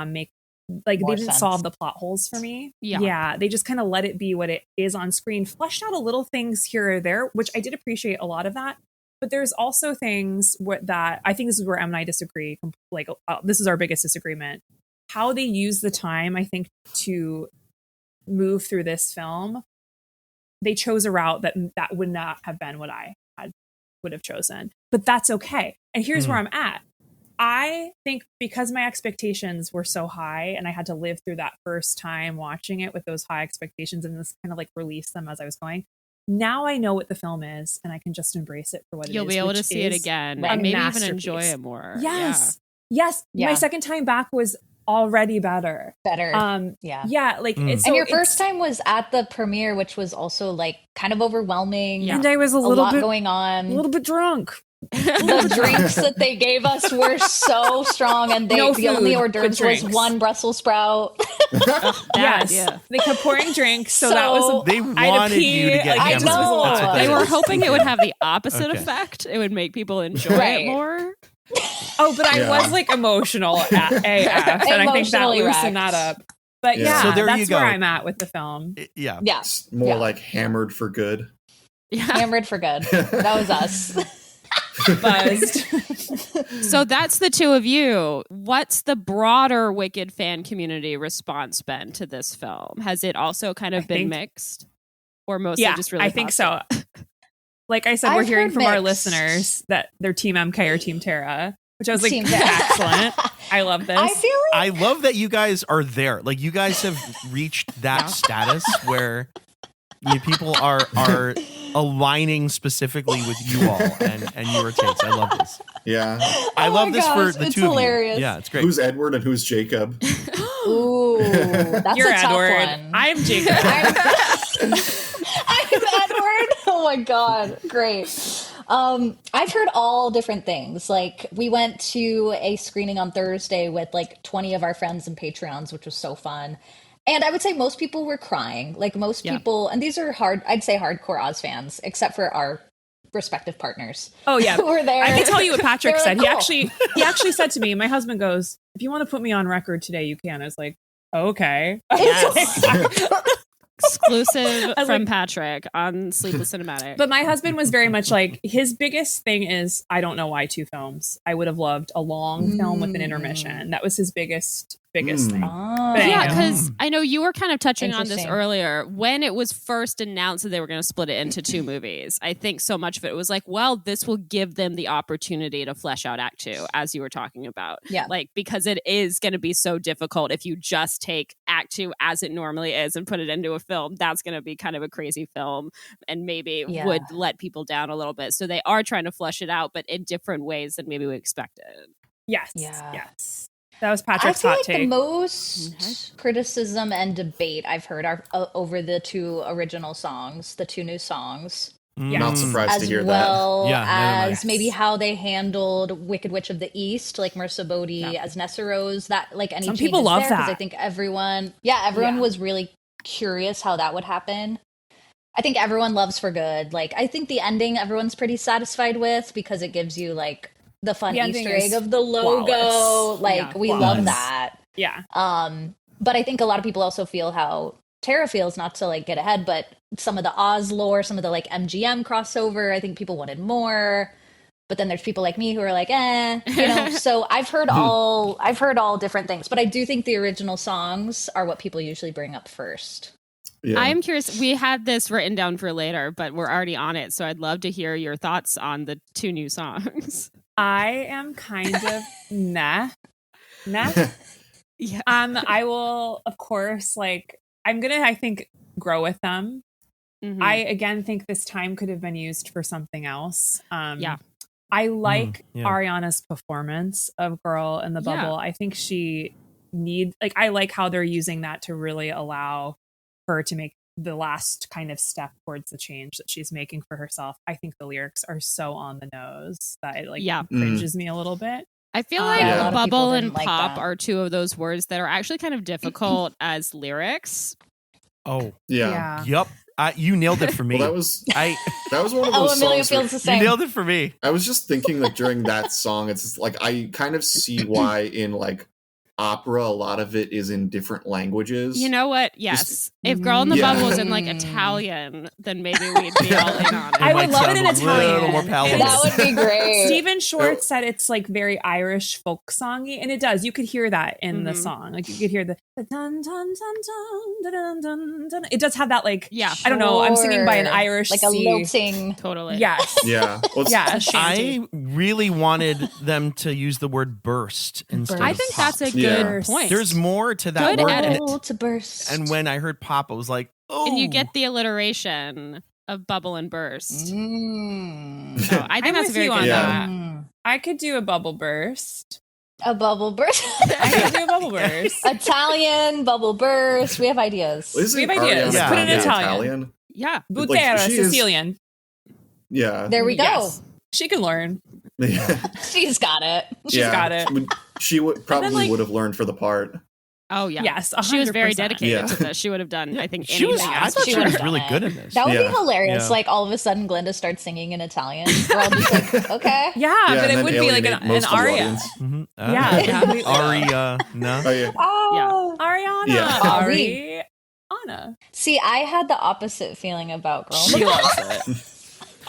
E: make like
D: More
E: they didn't
D: sense.
E: solve the plot holes for me.
A: Yeah.
E: They just kind of let it be what it is on screen, fleshed out a little things here or there, which I did appreciate a lot of that. But there's also things that I think this is where Em and I disagree. Like this is our biggest disagreement. How they use the time, I think, to move through this film. They chose a route that would not have been what I would have chosen, but that's okay. And here's where I'm at. I think because my expectations were so high and I had to live through that first time watching it with those high expectations and this kind of like release them as I was going. Now I know what the film is and I can just embrace it for what it is.
A: You'll be able to see it again and maybe even enjoy it more.
E: Yes. Yes.
D: Yeah.
E: My second time back was already better. Yeah. Like
D: and your first time was at the premiere, which was also like kind of overwhelming.
E: Yeah. And I was a
D: lot
E: bit
D: going on.
E: A little bit drunk.
D: The drinks that they gave us were so strong, and the only hors d'oeuvres was 1 Brussels sprout.
E: Yes, they kept pouring drinks, so that was
C: they wanted you to get
D: I know.
A: They were hoping it would have the opposite effect. It would make people enjoy it more.
E: Oh, but I was like emotional at AF, and I think that loosened that up. But
C: so there
E: that's
C: you go.
E: where I'm at with the film.
C: Yeah.
B: It's more like hammered for good.
A: Yeah.
D: Hammered for good. That was us.
E: Buzzed.
A: So that's the 2 of you. What's the broader Wicked fan community response been to this film? Has it also kind of been mixed, or mostly just really?
E: I think so. Like I said, we're hearing from our listeners that they're Team EmKay or Team Tara, which I was like, excellent. I love this.
C: I love that you guys are there. Like you guys have reached that status where People are aligning specifically with you all and your takes. I love this.
B: Yeah.
C: I love this for the two
D: hilarious.
C: of you. Yeah, it's great.
B: Who's Edward and who's Jacob?
D: Ooh, that's
E: You're
D: a tough
E: Edward.
D: one.
E: I'm Jacob.
D: I'm Edward. Oh my God. Great. I've heard all different things. Like, we went to a screening on Thursday with like 20 of our friends and Patreons, which was so fun. And I would say most people were crying. Like, most people, and these are I'd say hardcore Oz fans, except for our respective partners.
E: Oh yeah,
D: who were there.
E: I can tell you what Patrick said.
D: Like,
E: He actually said to me, my husband goes, "If you want to put me on record today, you can." I was like, okay.
A: Exclusive from Patrick on Sleepless Cinematic.
E: But my husband was very much like, his biggest thing is, I don't know why 2 films. I would have loved a long film with an intermission. That was his biggest thing.
D: Oh.
A: Yeah, because I know you were kind of touching on this earlier. When it was first announced that they were going to split it into 2 movies, I think so much of it was like, well, this will give them the opportunity to flesh out Act 2, as you were talking about.
D: Yeah.
A: Like, because it is going to be so difficult if you just take Act 2 as it normally is and put it into a film. That's going to be kind of a crazy film and maybe would let people down a little bit. So they are trying to flesh it out, but in different ways than maybe we expected.
E: Yes.
D: Yeah.
E: Yes. That was Patrick's
D: hot
E: take.
D: I feel like the most criticism and debate I've heard are over the 2 original songs, the 2 new songs.
B: Not surprised to hear
D: as well
B: that.
D: as maybe how they handled Wicked Witch of the East, like Marissa Bodie as Nessa Rose. That, like, any
E: Some
D: changes
E: people love
D: there,
E: that.
D: because I think everyone was really curious how that would happen. I think everyone loves For Good. Like, I think the ending everyone's pretty satisfied with, because it gives you like the fun Easter egg of the logo.
E: Flawless.
D: Like, we love that.
E: Yeah.
D: But I think a lot of people also feel how Tara feels, not to like get ahead, but some of the Oz lore, some of the like MGM crossover, I think people wanted more. But then there's people like me who are like, you know. So I've heard all different things, but I do think the original songs are what people usually bring up first.
B: Yeah.
A: I'm curious. We had this written down for later, but we're already on it. So I'd love to hear your thoughts on the 2 new songs.
E: I am kind of nah.
A: Yeah.
E: I will, of course, like, I'm gonna, I think, grow with them.
A: Mm-hmm.
E: I again think this time could have been used for something else.
A: Yeah.
E: I like Ariana's performance of Girl in the Bubble. I think I like how they're using that to really allow her to make the last kind of step towards the change that she's making for herself. I think the lyrics are so on the nose that it cringes me a little bit.
A: I feel like bubble and pop are 2 of those words that are actually kind of difficult as lyrics.
C: Oh,
B: yeah.
C: Yep. You nailed it for me.
B: Well, that was one of those
D: Emilio
B: songs
D: feels the same.
C: You nailed it for me.
B: I was just thinking that during that song, it's just like, I kind of see why in like opera a lot of it is in different languages.
A: You know what? Yes. If Girl in the Bubble was in like Italian, then maybe we'd be all in on it.
E: I would love it in Italian.
C: A little more palatable.
D: That would be great.
E: Stephen Schwartz said it's like very Irish folk songy, and it does. You could hear that in the song. Like, you could hear the dun dun dun dun dun dun dun. It does have that, like, I don't know. I'm singing by an Irish
D: like a lilting.
A: Totally.
E: Yes.
B: Yeah. Well,
C: I really wanted them to use the word burst instead.
A: I think
C: of pop.
A: that's a good point.
C: There's more to that
A: Good
C: word.
A: edit.
D: To burst.
C: And when I heard pop, I was like, oh.
A: And you get the alliteration of bubble and burst. So I think
E: I'm
A: that's
E: with
A: very
E: you
A: good.
E: on that. I could do a bubble burst.
D: A bubble burst.
E: I could do a bubble burst.
D: Italian bubble burst. We have ideas.
E: We have ideas.
B: Ariana
E: Put it in
B: Grande
E: Italian.
A: Yeah.
E: Butera,
B: she is-
E: Sicilian.
B: Yeah.
D: There we go.
E: Yes. She can learn.
D: She's got it.
E: She's got it.
B: She probably would have learned for the part.
A: Oh, yeah.
E: Yes, 100%.
A: She was very dedicated to this. She would have done, I think,
C: she was.
A: anything
C: I
A: else.
C: thought she was really good in this.
D: That would be hilarious.
C: Yeah.
D: Like, all of a sudden, Glinda starts singing in Italian. We're all just like, okay.
E: Yeah, but it would be like an aria.
C: Mm-hmm.
E: Yeah.
C: No.
B: Oh, yeah.
D: Oh.
E: Ariana.
B: Yeah.
E: Ariana.
D: See, I had the opposite feeling about Girl.
E: She loves it.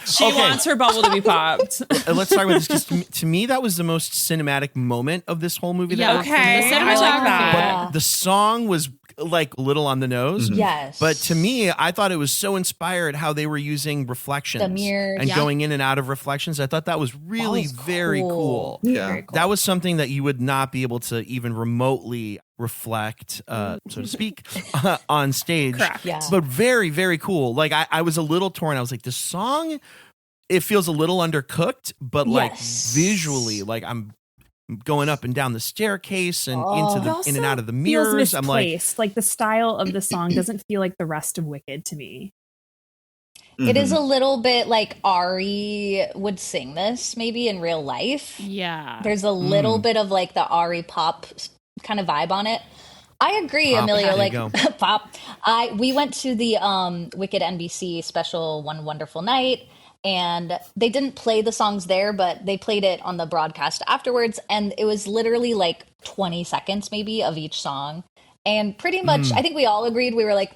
E: She wants her bubble to be popped.
C: Let's talk about this, because to me, that was the most cinematic moment of this whole movie.
A: Yeah,
E: okay.
A: The
E: I like
A: cinematography.
E: that.
C: But the song was like a little on the nose.
D: Yes.
C: But to me, I thought it was so inspired how they were using reflections.
D: The mirrors.
C: And going in and out of reflections. I thought that was really very cool.
B: Yeah.
D: Very cool.
C: That was something that you would not be able to even remotely reflect, so to speak, on stage.
D: Yeah.
C: But very, very cool. Like I was a little torn. I was like, the song, it feels a little undercooked, but like visually, like I'm going up and down the staircase and in and out of the mirrors.
E: I'm like the style of the song doesn't feel like the rest of Wicked to me.
D: It is a little bit like Ari would sing this maybe in real life.
A: Yeah.
D: There's a little bit of like the Ari pop kind of vibe on it. I agree, pop, Emilio, like pop. We went to the Wicked NBC special One Wonderful Night, and they didn't play the songs there, but they played it on the broadcast afterwards, and it was literally like 20 seconds maybe of each song. And pretty much, I think we all agreed, we were like,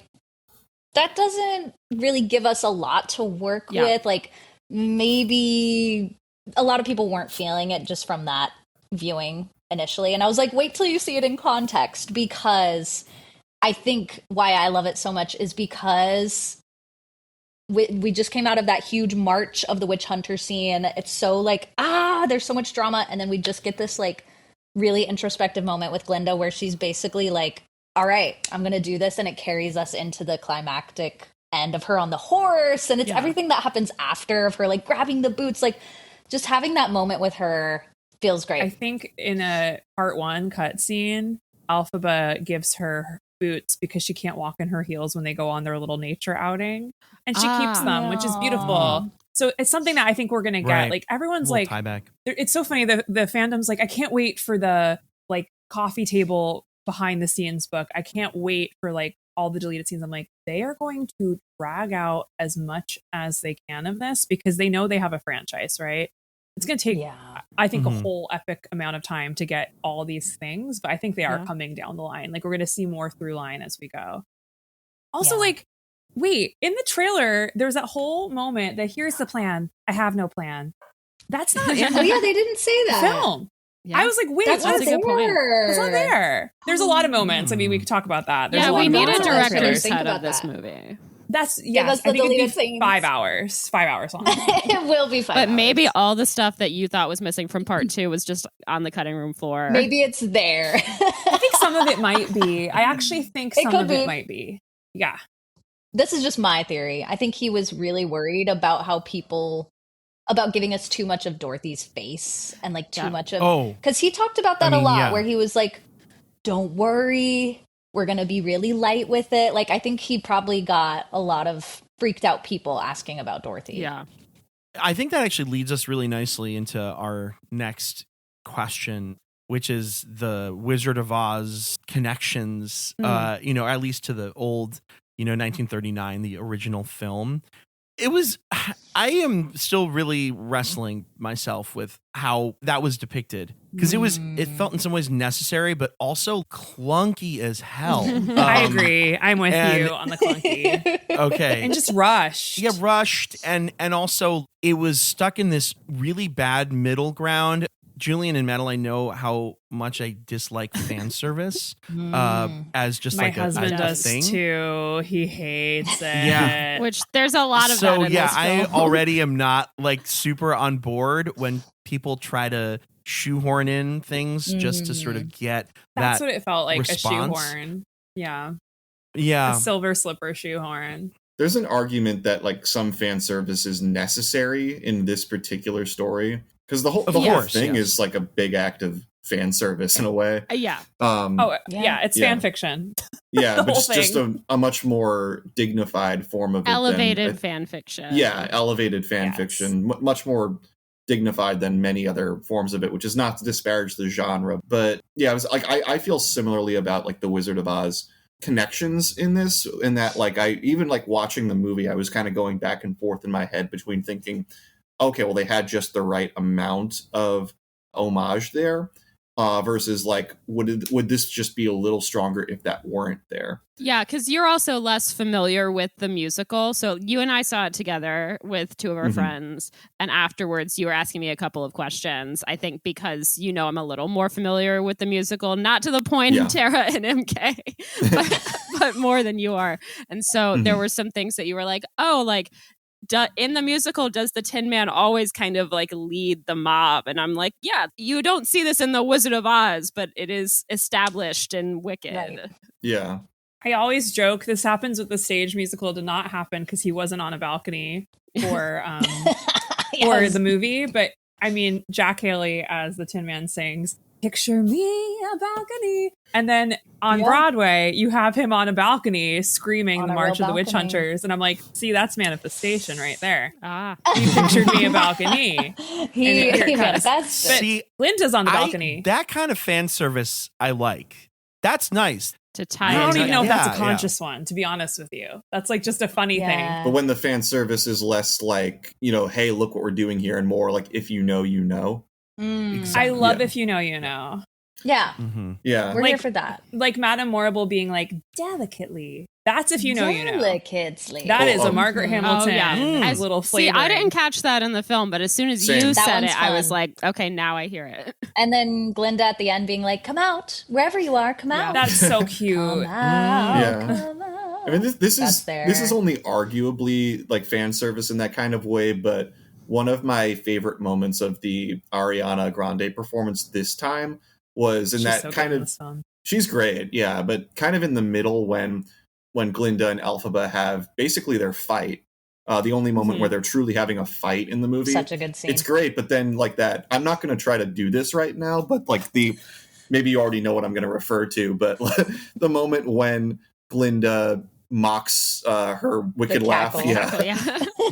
D: that doesn't really give us a lot to work with. Like maybe a lot of people weren't feeling it just from that viewing initially. And I was like, wait till you see it in context, because I think why I love it so much is because we just came out of that huge march of the witch hunter scene. It's so like, there's so much drama. And then we just get this like really introspective moment with Glinda where she's basically like, all right, I'm going to do this. And it carries us into the climactic end of her on the horse. And it's everything that happens after of her, like grabbing the boots, like just having that moment with her feels great.
E: I think in a part 1 cutscene, Elphaba gives her boots because she can't walk in her heels when they go on their little nature outing. And she keeps them, which is beautiful. So it's something that I think we're going to get. Like everyone's like, it's so funny. The fandom's like, I can't wait for the like coffee table behind the scenes book. I can't wait for like all the deleted scenes. I'm like, they are going to drag out as much as they can of this because they know they have a franchise, right? It's going to take, I think, a whole epic amount of time to get all these things, but I think they are coming down the line. Like we're going to see more through line as we go. Also, like, wait, in the trailer, there's that whole moment that here's the plan. I have no plan. That's not in
D: they didn't say that.
E: Film. Yeah. I was like, wait,
A: that's a good point.
E: It's not there. There's a lot of moments. I mean, we could talk about that.
A: There's we need a director's cut of this movie.
E: That's I think it'd be 5 hours. 5 hours long.
D: It will be 5 hours.
A: But maybe all the stuff that you thought was missing from part 2 was just on the cutting room floor.
D: Maybe it's there.
E: I think some of it might be. I actually think some of it might be. Yeah.
D: This is just my theory. I think he was really worried about about giving us too much of Dorothy's face and like too much of, because he talked about that a lot where he was like, don't worry, we're going to be really light with it. Like, I think he probably got a lot of freaked out people asking about Dorothy.
A: Yeah.
C: I think that actually leads us really nicely into our next question, which is the Wizard of Oz connections, at least to the old, 1939, the original film. I am still really wrestling myself with how that was depicted, because it felt in some ways necessary, but also clunky as hell.
E: I agree. I'm with you on the clunky.
C: Okay.
E: And just rushed.
C: Yeah, rushed. And also it was stuck in this really bad middle ground. Julian and Madeline know how much I dislike fan service as just
E: my
C: like
E: husband
C: a
E: does
C: thing.
E: Too. He hates it.
C: Yeah.
A: Which there's a lot of that in this
C: I
A: film.
C: already am not like super on board when people try to shoehorn in things just to sort of get
E: That's
C: that
E: what it felt like,
C: response.
E: a shoehorn. Yeah.
C: Yeah.
E: A silver slipper shoehorn.
B: There's an argument that like some fan service is necessary in this particular story. Because the whole thing is like a big act of fan service in a way.
A: Yeah.
E: It's fan fiction.
B: Yeah, but just a much more dignified form of
A: elevated fan fiction.
B: Yeah, elevated fan fiction. Much more dignified than many other forms of it, which is not to disparage the genre. But yeah, it was like I feel similarly about like the Wizard of Oz connections in this, in that like I even like watching the movie, I was kind of going back and forth in my head between thinking, okay, well, they had just the right amount of homage there versus like, would this just be a little stronger if that weren't there?
A: Yeah, because you're also less familiar with the musical. So you and I saw it together with two of our friends. And afterwards, you were asking me a couple of questions. I think because, I'm a little more familiar with the musical, not to the point of Tara and EmKay, but more than you are. And so there were some things that you were like, oh, like, in the musical, does the Tin Man always kind of like lead the mob? And I'm like, yeah, you don't see this in The Wizard of Oz, but it is established in Wicked.
D: Right.
B: Yeah.
E: I always joke this happens with the stage musical. It did not happen because he wasn't on a balcony for for the movie. But I mean, Jack Haley as the Tin Man sings, "Picture me a balcony," and then on Broadway you have him on a balcony screaming the March of the Witch Hunters, and I'm like, see, that's manifestation right there. He pictured me a balcony.
D: He manifested.
E: See, Linda's on the balcony.
F: That kind of fan service I like. That's nice.
A: To tie
E: I don't even know if that's a
F: Yeah,
E: conscious one, to be honest with you. That's like just a funny thing.
B: But when the fan service is less like, hey, look what we're doing here, and more like, if you know, you know.
F: Exactly.
E: I love if you know, you know.
D: Yeah.
F: Mm-hmm.
B: Yeah.
D: We're here for that.
E: Like Madame Morrible being like, delicately. That's if you know, you know.
D: Delicately.
E: That is a Margaret Hamilton little flavor.
A: See, I didn't catch that in the film, but as soon as you said it, I was like, okay, now I hear it.
D: And then Glinda at the end being like, come out, wherever you are, come out.
E: That's so cute.
D: Come out,
B: Yeah.
D: come out.
B: I mean, this is only arguably like fan service in that kind of way, but one of my favorite moments of the Ariana Grande performance this time was in that kind of. She's great, yeah, but kind of in the middle when Glinda and Elphaba have basically their fight. The only moment where they're truly having a fight in the movie.
D: Such a good scene.
B: It's great, but then like that, I'm not going to try to do this right now, but like maybe you already know what I'm going to refer to, but the moment when Glinda mocks her wicked laugh.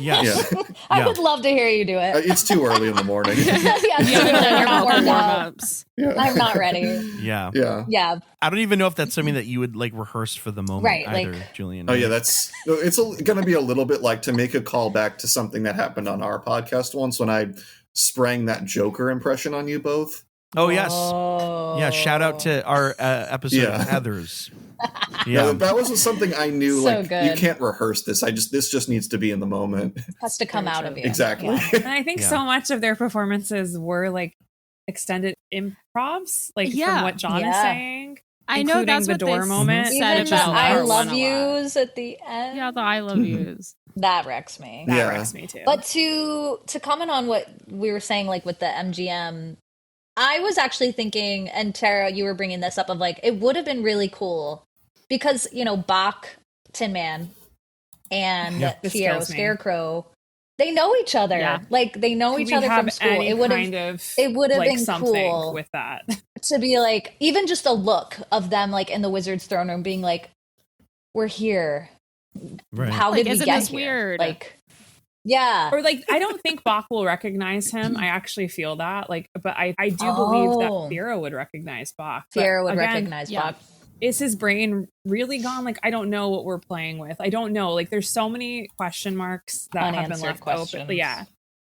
F: Yeah.
D: I would love to hear you do it.
B: It's too early in the morning.
A: You're not warm-ups.
D: I'm not ready.
F: Yeah.
D: Yeah.
F: I don't even know if that's something that you would like rehearse for the moment,
D: right?
F: either,
D: Like,
F: Julian.
B: Oh yeah, it's going to be a little bit like to make a call back to something that happened on our podcast once when I sprang that Joker impression on you both.
F: Oh yes, yeah. Shout out to our episode of Heathers.
B: Yeah, that was something I knew.
D: So
B: like
D: good.
B: You can't rehearse this. This just needs to be in the moment.
D: It has to come out of you.
B: Exactly.
D: Yeah.
E: And I think so much of their performances were like extended improvs, like from what John is saying.
A: I know that's
E: the
A: what
E: door moment.
D: Even the I love yous at the end.
A: Yeah, the I love yous.
D: That wrecks me.
E: That wrecks me too.
D: But to comment on what we were saying, like with the MGM, I was actually thinking, and Tara, you were bringing this up, of like, it would have been really cool because, Bach, Tin Man, and Fiyero, Scarecrow, they know each other.
E: Yeah.
D: Like, they know each other from school. It would have
E: like
D: been
E: something
D: cool
E: with that.
D: To be like, even just a look of them like in the Wizard's throne room being like, we're here.
F: Right.
D: How did we
A: isn't
D: get
A: this
D: here?
A: Weird?
D: Like, yeah.
E: Or like, I don't think Bach will recognize him. I actually feel that. Like, but I do believe that Fiyero would recognize Bach.
D: Fiyero would recognize Bach.
E: Is his brain really gone? Like, I don't know what we're playing with. I don't know. Like, there's so many question marks that have been left open. But yeah.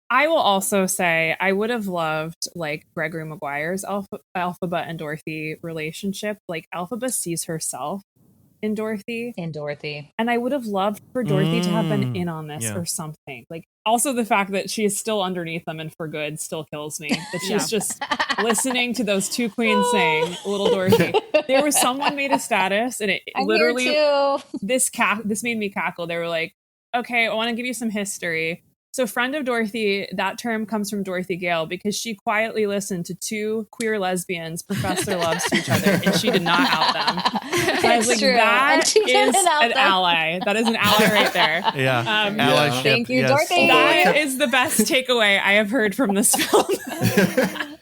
E: I will also say I would have loved like Gregory Maguire's Elphaba and Dorothy relationship. Like, Elphaba sees herself in Dorothy. And I would have loved for Dorothy to have been in on this or something. Like, also the fact that she is still underneath them and for good still kills me. That she's just listening to those two queens sing Little Dorothy. There was someone made a status and it literally this made me cackle. They were like, okay, I want to give you some history. So friend of Dorothy, that term comes from Dorothy Gale because she quietly listened to two queer lesbians profess their loves to each other and she did not out them. So I was like, that is an ally. That is an ally right there.
F: Yeah. Allyship.
D: Thank you, Dorothy.
E: That is the best takeaway I have heard from this film.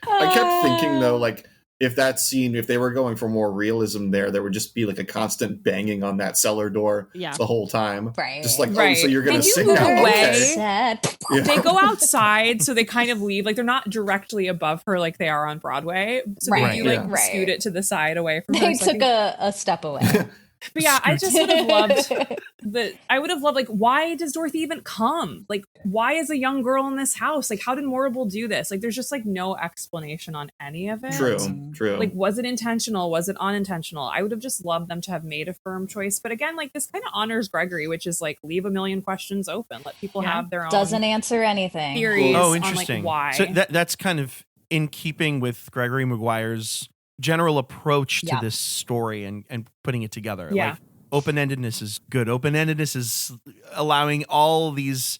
B: I kept thinking though, like, if that scene, if they were going for more realism there would just be like a constant banging on that cellar door the whole time.
D: Right.
B: Just like, oh, so you're going to sing now.
E: Okay. They go outside, so they kind of leave. Like, they're not directly above her like they are on Broadway. So they do scoot it to the side away from her.
D: They took a step away.
E: But yeah, I just would have loved like, why does Dorothy even come? Like, why is a young girl in this house? Like, how did Morrible do this? Like, there's just like no explanation on any of it.
B: True.
E: Like, was it intentional? Was it unintentional? I would have just loved them to have made a firm choice. But again, like, this kind of honors Gregory, which is like, leave a million questions open. Let people have their own.
D: Doesn't answer anything.
E: Theories
F: interesting.
E: On, like, why.
F: So that's kind of in keeping with Gregory Maguire's general approach to this story and putting it together.
E: Yeah.
F: Like, open-endedness is good. Open-endedness is allowing all these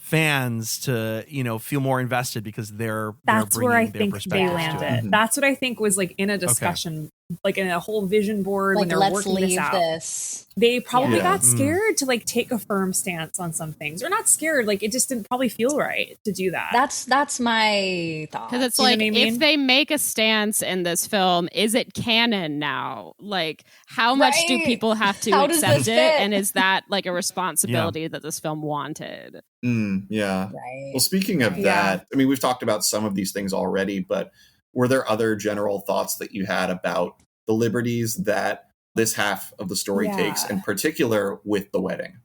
F: fans to, feel more invested because
E: that's where I think they landed.
F: Mm-hmm.
E: That's what I think was like in a discussion, like in a whole vision board when they're working this out. They probably got scared to like take a firm stance on some things, or not scared. Like it just didn't probably feel right to do that.
D: That's my thought.
A: Because it's like, if they make a stance in this film, is it canon now? Like, how much do people have to accept it? And is that like a responsibility that this film wanted?
B: Yeah. Right. Well, speaking of that, I mean, we've talked about some of these things already, but were there other general thoughts that you had about the liberties that this half of the story takes, in particular with the wedding?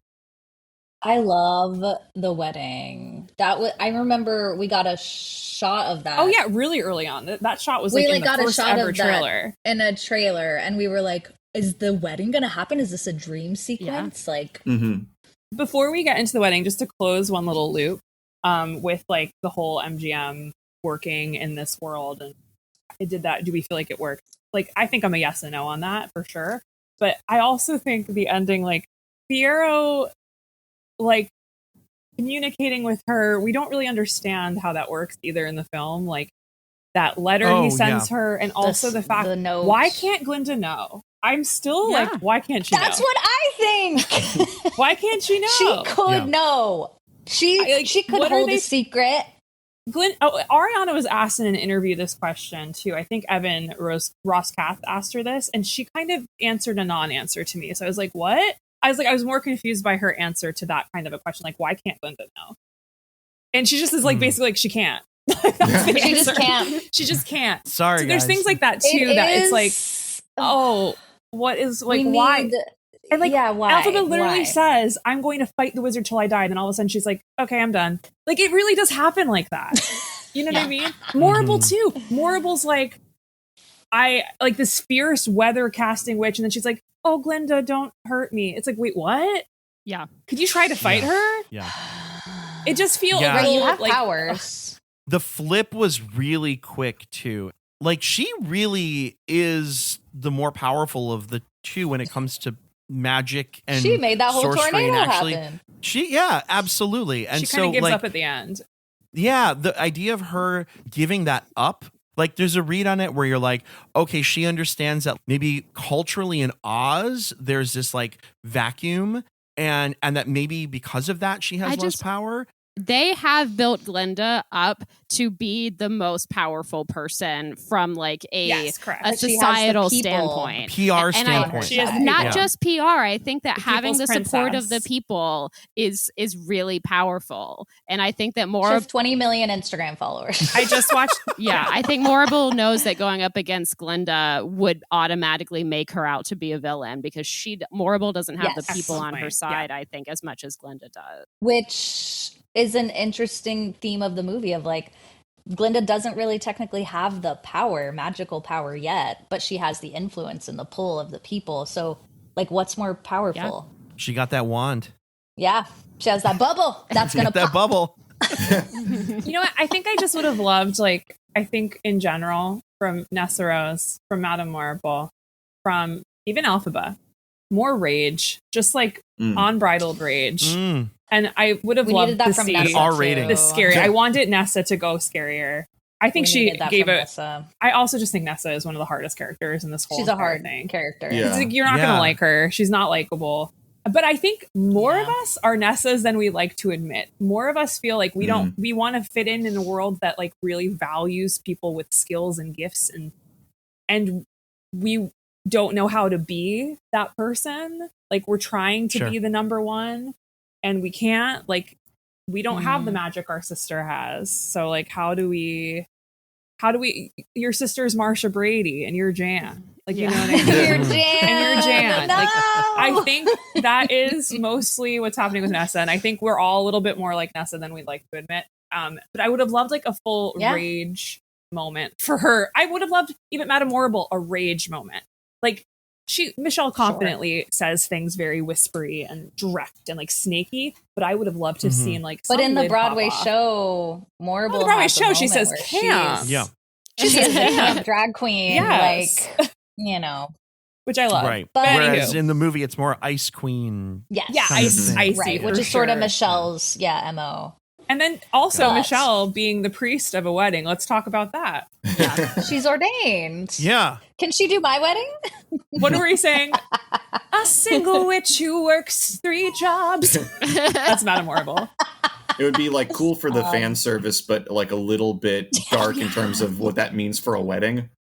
D: I love the wedding. I remember we got a shot of that.
E: Oh yeah, really early on. That shot was like in the first ever trailer.
D: In a trailer, and we were like, "Is the wedding gonna happen? Is this a dream sequence?" Like,
E: before we get into the wedding, just to close one little loop, with like the whole MGM working in this world, and it did that. Do we feel like it worked? Like, I think I'm a yes and no on that for sure. But I also think the ending, like Fiyero, like communicating with her, we don't really understand how that works either in the film. Like that letter he sends her, and also the fact, why can't Glinda know? I'm still like, why can't she know?
D: That's what I think.
E: Why can't she know?
D: She could know. She could hold a secret.
E: Ariana was asked in an interview this question too. I think Evan Ross-Kath asked her this, and she kind of answered a non-answer to me. So I was like, what? I was more confused by her answer to that kind of a question. Like, why can't Glinda know? And she just is like, basically like, she can't.
D: She just can't.
E: She just can't.
F: Sorry,
E: so there's things like that too, it's like, oh, what is like, why? And like,
D: why?
E: Alphaba literally says, I'm going to fight the wizard till I die. And then all of a sudden she's like, okay, I'm done. Like, it really does happen like that. You know what I mean? Morrible too. Morrible's like, I like this fierce weather casting witch. And then she's like, oh, Glinda, don't hurt me. It's like, wait, what?
A: Yeah.
E: Could you try to fight her?
F: Yeah.
E: It just feels
D: you have
E: like
D: powers.
F: The flip was really quick too. Like, she really is the more powerful of the two when it comes to magic and
D: she made that whole tornado
F: actually
D: happen.
F: Absolutely. And
E: she kind of gives up at the end.
F: Yeah, the idea of her giving that up, like there's a read on it where you're like, okay, she understands that maybe culturally in Oz there's this like vacuum, and that maybe because of that she has less power.
A: They have built Glinda up to be the most powerful person from like a societal standpoint,
F: PR standpoint.
A: Not just PR. I think that having the support of the people is really powerful, and I think that
D: she has 20 million Instagram followers.
E: I just watched.
A: I think Morrible knows that going up against Glinda would automatically make her out to be a villain because Morrible doesn't have the people on her side. I think as much as Glinda does,
D: which is an interesting theme of the movie of like, Glinda doesn't really technically have the magical power yet, but she has the influence and the pull of the people. So like, what's more powerful?
F: Yeah. She got that wand.
D: Yeah. She has that bubble. That's going to
F: that bubble.
E: You know what? I think I just would have loved, like, I think in general, from Nessa Rose, from Madame Marble, from even Alphaba, more rage, just like unbridled rage. And I would have loved to see
F: an R rating.
E: The scary. I wanted Nessa to go scarier. I think she gave it. Nessa. I also just think Nessa is one of the hardest characters in this whole.
D: She's a hard
E: thing.
D: character.
E: Yeah. Like, you're not going to like her. She's not likable. But I think more of us are Nessas than we like to admit. More of us feel like we don't. We want to fit in a world that like really values people with skills and gifts, and we don't know how to be that person. Like, we're trying to be the number one. And we can't, like, we don't have the magic our sister has. So, like, how do we, your sister's Marsha Brady and you're Jan. Like, you know what I mean?
D: You're Jan.
E: And you're Jan.
D: No!
E: Like, I think that is mostly what's happening with Nessa. And I think we're all a little bit more like Nessa than we'd like to admit. But I would have loved, like, a full rage moment for her. I would have loved, even Madame Morrible, a rage moment. Like, Michelle confidently says things very whispery and direct and like snaky, but I would have loved to have seen like.
D: But in the Broadway show, Morrible.
E: The Broadway show, she says "Camp."
D: She's a drag queen.
E: Yes.
D: Like, you know,
E: which I love.
F: Right.
E: But
F: whereas in the movie, it's more Ice Queen.
D: Yes.
E: Yeah, icy,
D: right. Which is sort of Michelle's MO.
E: And then also
D: But-
E: Michelle being the priest of a wedding. Let's talk about that.
D: She's ordained.
F: Yeah.
D: Can she do my wedding?
E: What were we saying? A single witch who works 3 jobs. That's Madame Horrible.
B: It would be like cool for the fan service, but like a little bit dark in terms of what that means for a wedding.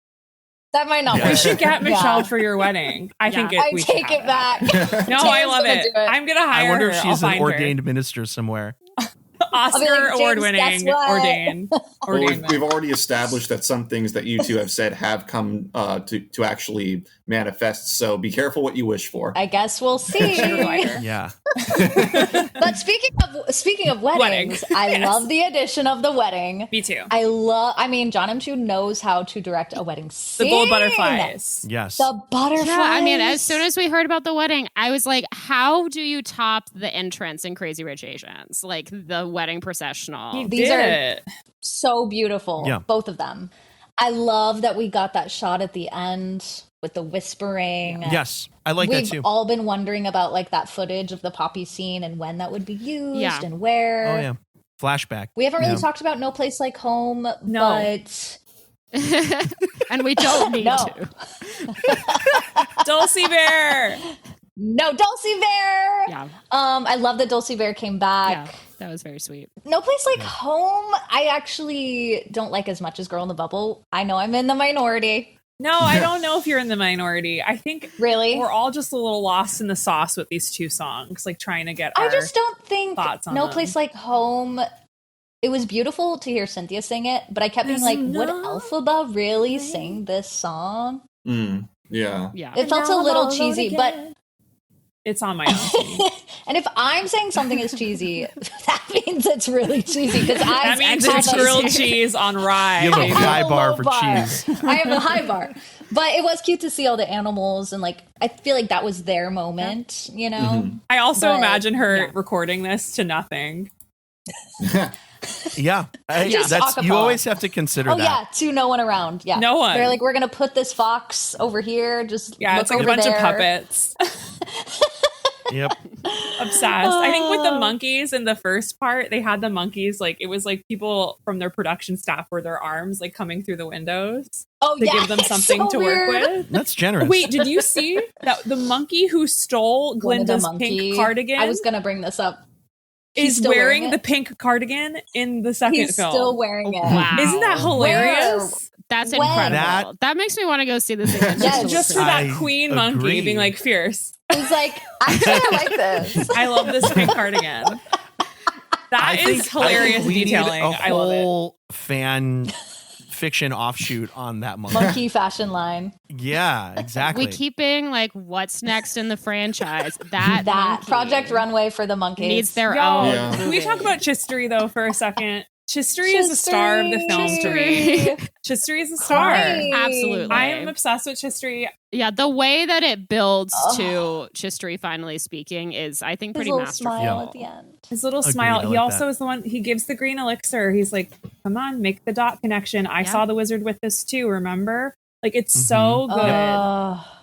D: That might not
F: Yeah.
D: work.
E: We should get Michelle for your wedding. I think
D: I
E: we should
D: take
E: have
D: it back.
E: No, I love
D: gonna
E: it.
D: do it.
E: I'm gonna hire
F: I wonder
E: her.
F: if
E: I'll
F: she's an
E: find her.
F: ordained minister somewhere.
D: I'll be
E: Oscar
D: like, James,
E: award-winning
D: guess what?
E: ordained.
B: Well,
E: ordained
B: we've already established that some things that you two have said have come to actually manifest. So be careful what you wish for.
D: I guess we'll see.
F: Yeah.
D: But speaking of weddings, I
E: Yes.
D: love the addition of the wedding.
E: Me too.
D: I mean, John M. Chu knows how to direct a wedding scene.
E: The gold butterflies.
F: Yes.
D: The butterflies.
A: Yeah, I mean, as soon as we heard about the wedding, I was like, how do you top the entrance in Crazy Rich Asians? Like the wedding processional.
E: He
D: These
E: did
D: are-
E: it.
D: so beautiful,
F: Yeah.
D: both of them. I love that we got that shot at the end with the whispering.
F: Yes. I like
D: We've
F: that too.
D: all been wondering about like that footage of the poppy scene and when that would be used
A: Yeah.
D: and where.
F: Oh yeah. Flashback.
D: We haven't really
F: Yeah.
D: talked about No Place Like Home,
E: No.
D: but
A: And we don't need
D: No.
A: to.
E: Dulcie Bear.
D: no Dulcie Bear.
A: Yeah.
D: I love that Dulcie Bear came back.
A: Yeah. That was very sweet.
D: No Place Like Home, I actually don't like as much as Girl in the Bubble. I know I'm in the minority.
E: No, I don't know if you're in the minority. I think
D: Really?
E: we're all just a little lost in the sauce with these 2 songs, like trying to get
D: I
E: our
D: just don't think
E: thoughts on
D: No
E: them.
D: Place Like Home. It was beautiful to hear Cynthia sing it, but I kept being
E: There's
D: like, would
E: no
D: Elphaba really sing this song?
B: Yeah.
A: Yeah.
D: It felt a little cheesy, but
E: it's on my own team.
D: and if I'm saying something is cheesy, that means it's really cheesy because
E: That means it's grilled cheese on rye.
F: You have a
E: baby.
F: high bar
D: low
F: for
D: bar.
F: cheese.
D: I have a high bar. But it was cute to see all the animals and like I feel like that was their moment, you know?
E: I also
D: But,
E: imagine her
A: yeah.
E: recording this to nothing.
F: Yeah.
D: Just
F: That's
D: acapella.
F: you always have to consider
D: Oh
F: that.
D: yeah, to no one around. Yeah.
E: No one.
D: They're like, we're gonna put this fox over here, just
E: Yeah,
D: look
E: it's like a
D: over
E: bunch
D: there.
E: of puppets.
F: Yep.
E: Obsessed. I think with the monkeys in the first part, they had the monkeys like it was like people from their production staff were their arms like coming through the windows
D: Oh
E: to
D: yeah.
E: give them
D: it's
E: something
D: so
E: to work
D: weird.
E: with.
F: That's generous.
E: Wait, did you see that the monkey who stole
D: One of the
E: Glinda's
D: monkey-
E: pink cardigan
D: I was gonna bring this up. He's
E: is
D: still
E: wearing
D: wearing
E: the
D: it?
E: pink cardigan in the second
D: He's
E: film?
D: still wearing it.
A: Wow.
E: Isn't that hilarious?
A: That's
D: When?
A: incredible. That makes me want to go see this again.
D: Yes.
E: Just for that
F: I
E: queen monkey
F: agree.
E: being like fierce.
D: He's like, actually, I like this.
E: I love this pink cardigan. That is hilarious
F: we
E: detailing.
F: Need a
E: I love it.
F: whole fan fiction offshoot on that monkey.
D: Monkey fashion line.
F: Yeah, exactly.
A: We keep being like, what's next in the franchise? That monkey
D: Project Runway for the monkeys.
A: needs their
E: Y'all,
A: own.
B: Yeah.
E: Can we talk about Chistery though for a second? Chistery is a star of the film to me. Chistery is a star.
D: Right.
A: Absolutely.
E: I am obsessed with Chistery.
A: Yeah, the way that it builds to Chistery finally speaking is, I think,
D: His
A: pretty
D: little
A: masterful.
D: smile
F: Yeah.
D: at the end.
E: His little
F: Agreed,
E: smile.
F: I
E: He
F: like
E: also
F: that.
E: is the one, he gives the green elixir. He's like, come on, make the dot connection. I saw the wizard with this too, remember? Like, it's so good.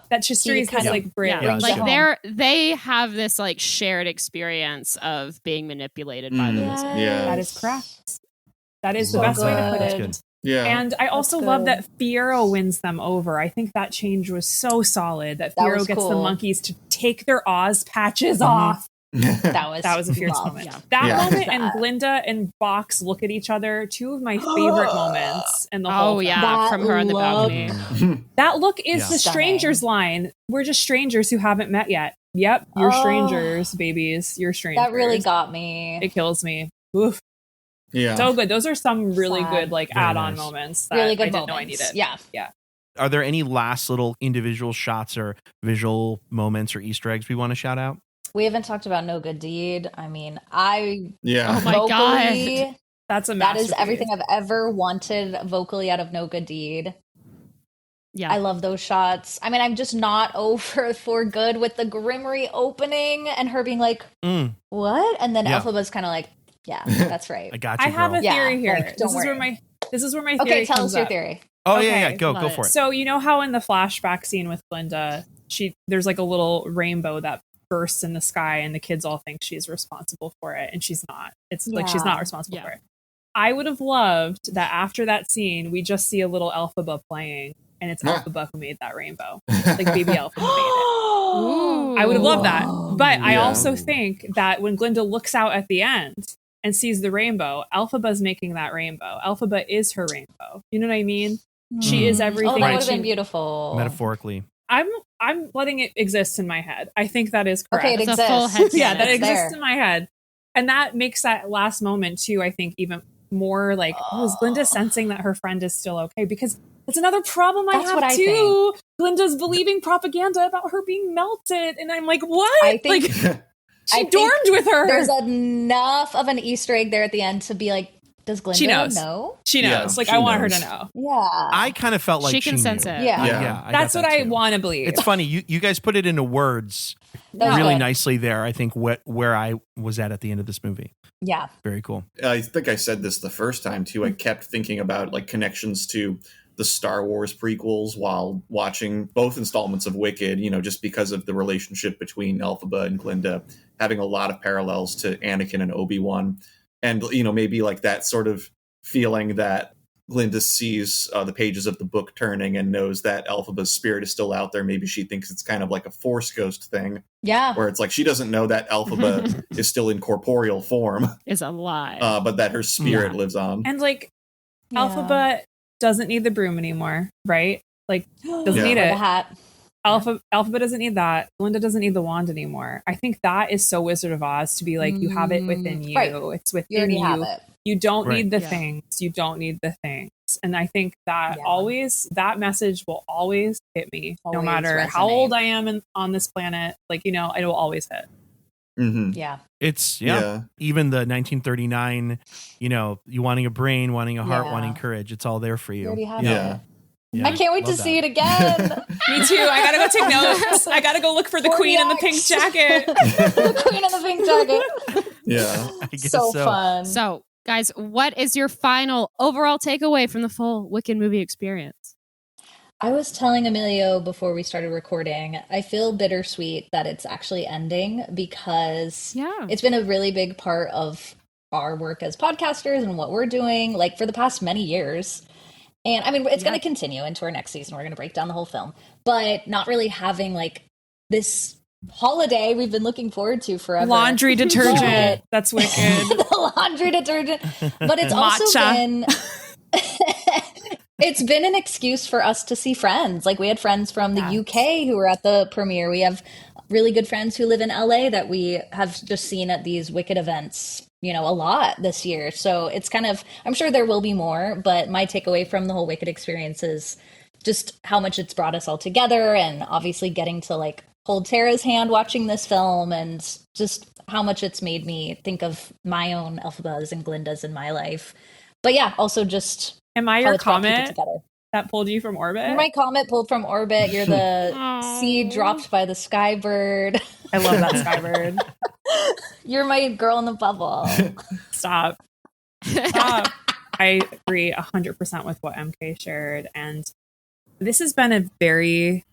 E: That Chistery is
D: kind
E: this
D: of-
E: like bridge.
F: Yeah,
A: Like
F: so-
A: they have this like shared experience of being manipulated by the wizard.
B: Yeah.
E: That is correct. That is
D: So
E: the best way to put
F: That's
E: it.
F: good.
B: Yeah.
E: And I also
D: That's
E: love
D: good.
E: that Fiero wins them over. I think that change was so solid that
D: That
E: Fiero
D: was
E: gets the
D: cool.
E: monkeys to take their Oz patches off.
D: That was
E: A fierce
D: love.
E: moment.
A: Yeah.
E: That
B: Yeah.
E: moment and Glinda and Box look at each other, 2 of my favorite moments in the whole
A: Oh
E: film.
A: yeah,
D: That
A: from her on the
D: look-
A: balcony.
E: That look is
F: Yeah.
E: the
D: Stunning.
E: strangers line. We're just strangers who haven't met yet. Yep, you're strangers, babies. You're strangers.
D: That really got me.
E: It kills me. Oof.
B: Yeah.
E: So good. Those are some really
D: Sad.
E: good like
F: Very
E: add-on
F: nice.
E: moments that
D: Really good
E: I didn't
D: moments.
E: know I needed.
D: Yeah.
F: Are there any last little individual shots or visual moments or Easter eggs we want to shout out?
D: We haven't talked about No Good Deed. I mean, I
B: Yeah.
A: Oh my
D: vocally,
A: God.
E: That's a
D: that is
E: masterpiece.
D: everything I've ever wanted vocally out of No Good Deed.
A: Yeah.
D: I love those shots. I mean, I'm just not over for good with the Grimmery opening and her being like, what? And then
F: Yeah.
D: Elphaba's kind of like, yeah, that's right.
F: I got you,
E: I have
F: girl.
E: a
D: Yeah,
E: theory here.
D: like, don't
E: This is where
D: worry.
E: my theory
D: Okay, tell
E: comes
D: us your
E: up.
D: theory.
F: Oh yeah,
E: Okay,
F: go
A: love
F: for it.
E: So you know how in the flashback scene with Glinda, there's like a little rainbow that bursts in the sky and the kids all think she's responsible for it, and she's not. It's like she's not responsible for it. I would have loved that after that scene, we just see a little Elphaba playing, and it's Elphaba who made that rainbow. Like baby Elphaba made it. Ooh. I would have loved that. But I also think that when Glinda looks out at the end and sees the rainbow, Elphaba's making that rainbow. Elphaba is her rainbow. You know what I mean? She is everything.
D: Oh, that would have been beautiful.
F: Metaphorically.
E: I'm letting it exist in my head. I think that is correct.
D: Okay, it exists.
E: Yeah, that exists in my head. And that makes that last moment too, I think, even more like, is Glinda sensing that her friend is still okay? Because that's another problem I have too. Glinda's believing propaganda about her being melted. And I'm like, what?
D: I think,
E: she dormed with her.
D: There's enough of an Easter egg there at the end to be like, does Glinda know?
E: She knows. I want her to know.
D: Yeah.
F: I kind of felt like
A: she can sense
F: knew.
A: it.
F: Yeah.
E: That's what I want to believe.
F: It's funny. You guys put it into words really nicely there. I think where I was at the end of this movie.
D: Yeah.
F: Very cool.
B: I think I said this the first time too. I kept thinking about like connections to the Star Wars prequels while watching both installments of Wicked, just because of the relationship between Elphaba and Glinda, having a lot of parallels to Anakin and Obi-Wan. And, maybe like that sort of feeling that Glinda sees the pages of the book turning and knows that Elphaba's spirit is still out there. Maybe she thinks it's kind of like a Force ghost thing.
D: Yeah.
B: Where it's like she doesn't know that Elphaba is still in corporeal form.
A: Is alive.
B: But that her spirit lives on.
E: And like, Elphaba doesn't need the broom anymore, right? Like, doesn't need it.
D: The hat.
E: Elphaba doesn't need that. Glinda doesn't need the wand anymore. I think that is so Wizard of Oz to be like, you have it within you. Right. It's within you.
D: Have it.
E: You don't need the things. You don't need the things. And I think that that message will always hit me, no matter how old I am on this planet. Like, it will always hit.
B: Mm-hmm.
D: Yeah.
F: It's even the 1939, you wanting a brain, wanting a heart, wanting courage. It's all there for you.
D: You already have it.
F: Yeah,
D: I can't wait to see it again.
E: Me too. I gotta go take notes. I gotta go look for the queen in the pink jacket.
D: The queen in the pink jacket.
B: Yeah.
F: I guess
D: so fun.
A: So, guys, what is your final overall takeaway from the full Wicked movie experience?
D: I was telling Emilio before we started recording, I feel bittersweet that it's actually ending because it's been a really big part of our work as podcasters and what we're doing, like for the past many years. And I mean, it's going to continue into our next season. We're going to break down the whole film, but not really having like this holiday we've been looking forward to forever.
E: Laundry detergent. That's wicked.
D: The laundry detergent. But it's also been... It's been an excuse for us to see friends. Like we had friends from the UK who were at the premiere. We have really good friends who live in LA that we have just seen at these Wicked events, a lot this year. So it's kind of, I'm sure there will be more, but my takeaway from the whole Wicked experience is just how much it's brought us all together, and obviously getting to like hold Tara's hand watching this film, and just how much it's made me think of my own Elphabas and Glindas in my life. But yeah, also just...
E: Am I your comet that pulled you from orbit?
D: You're my comet pulled from orbit. You're the seed dropped by the skybird.
E: I love that skybird.
D: You're my girl in the bubble.
E: Stop. I agree 100% with what EmKay shared. And this has been a very,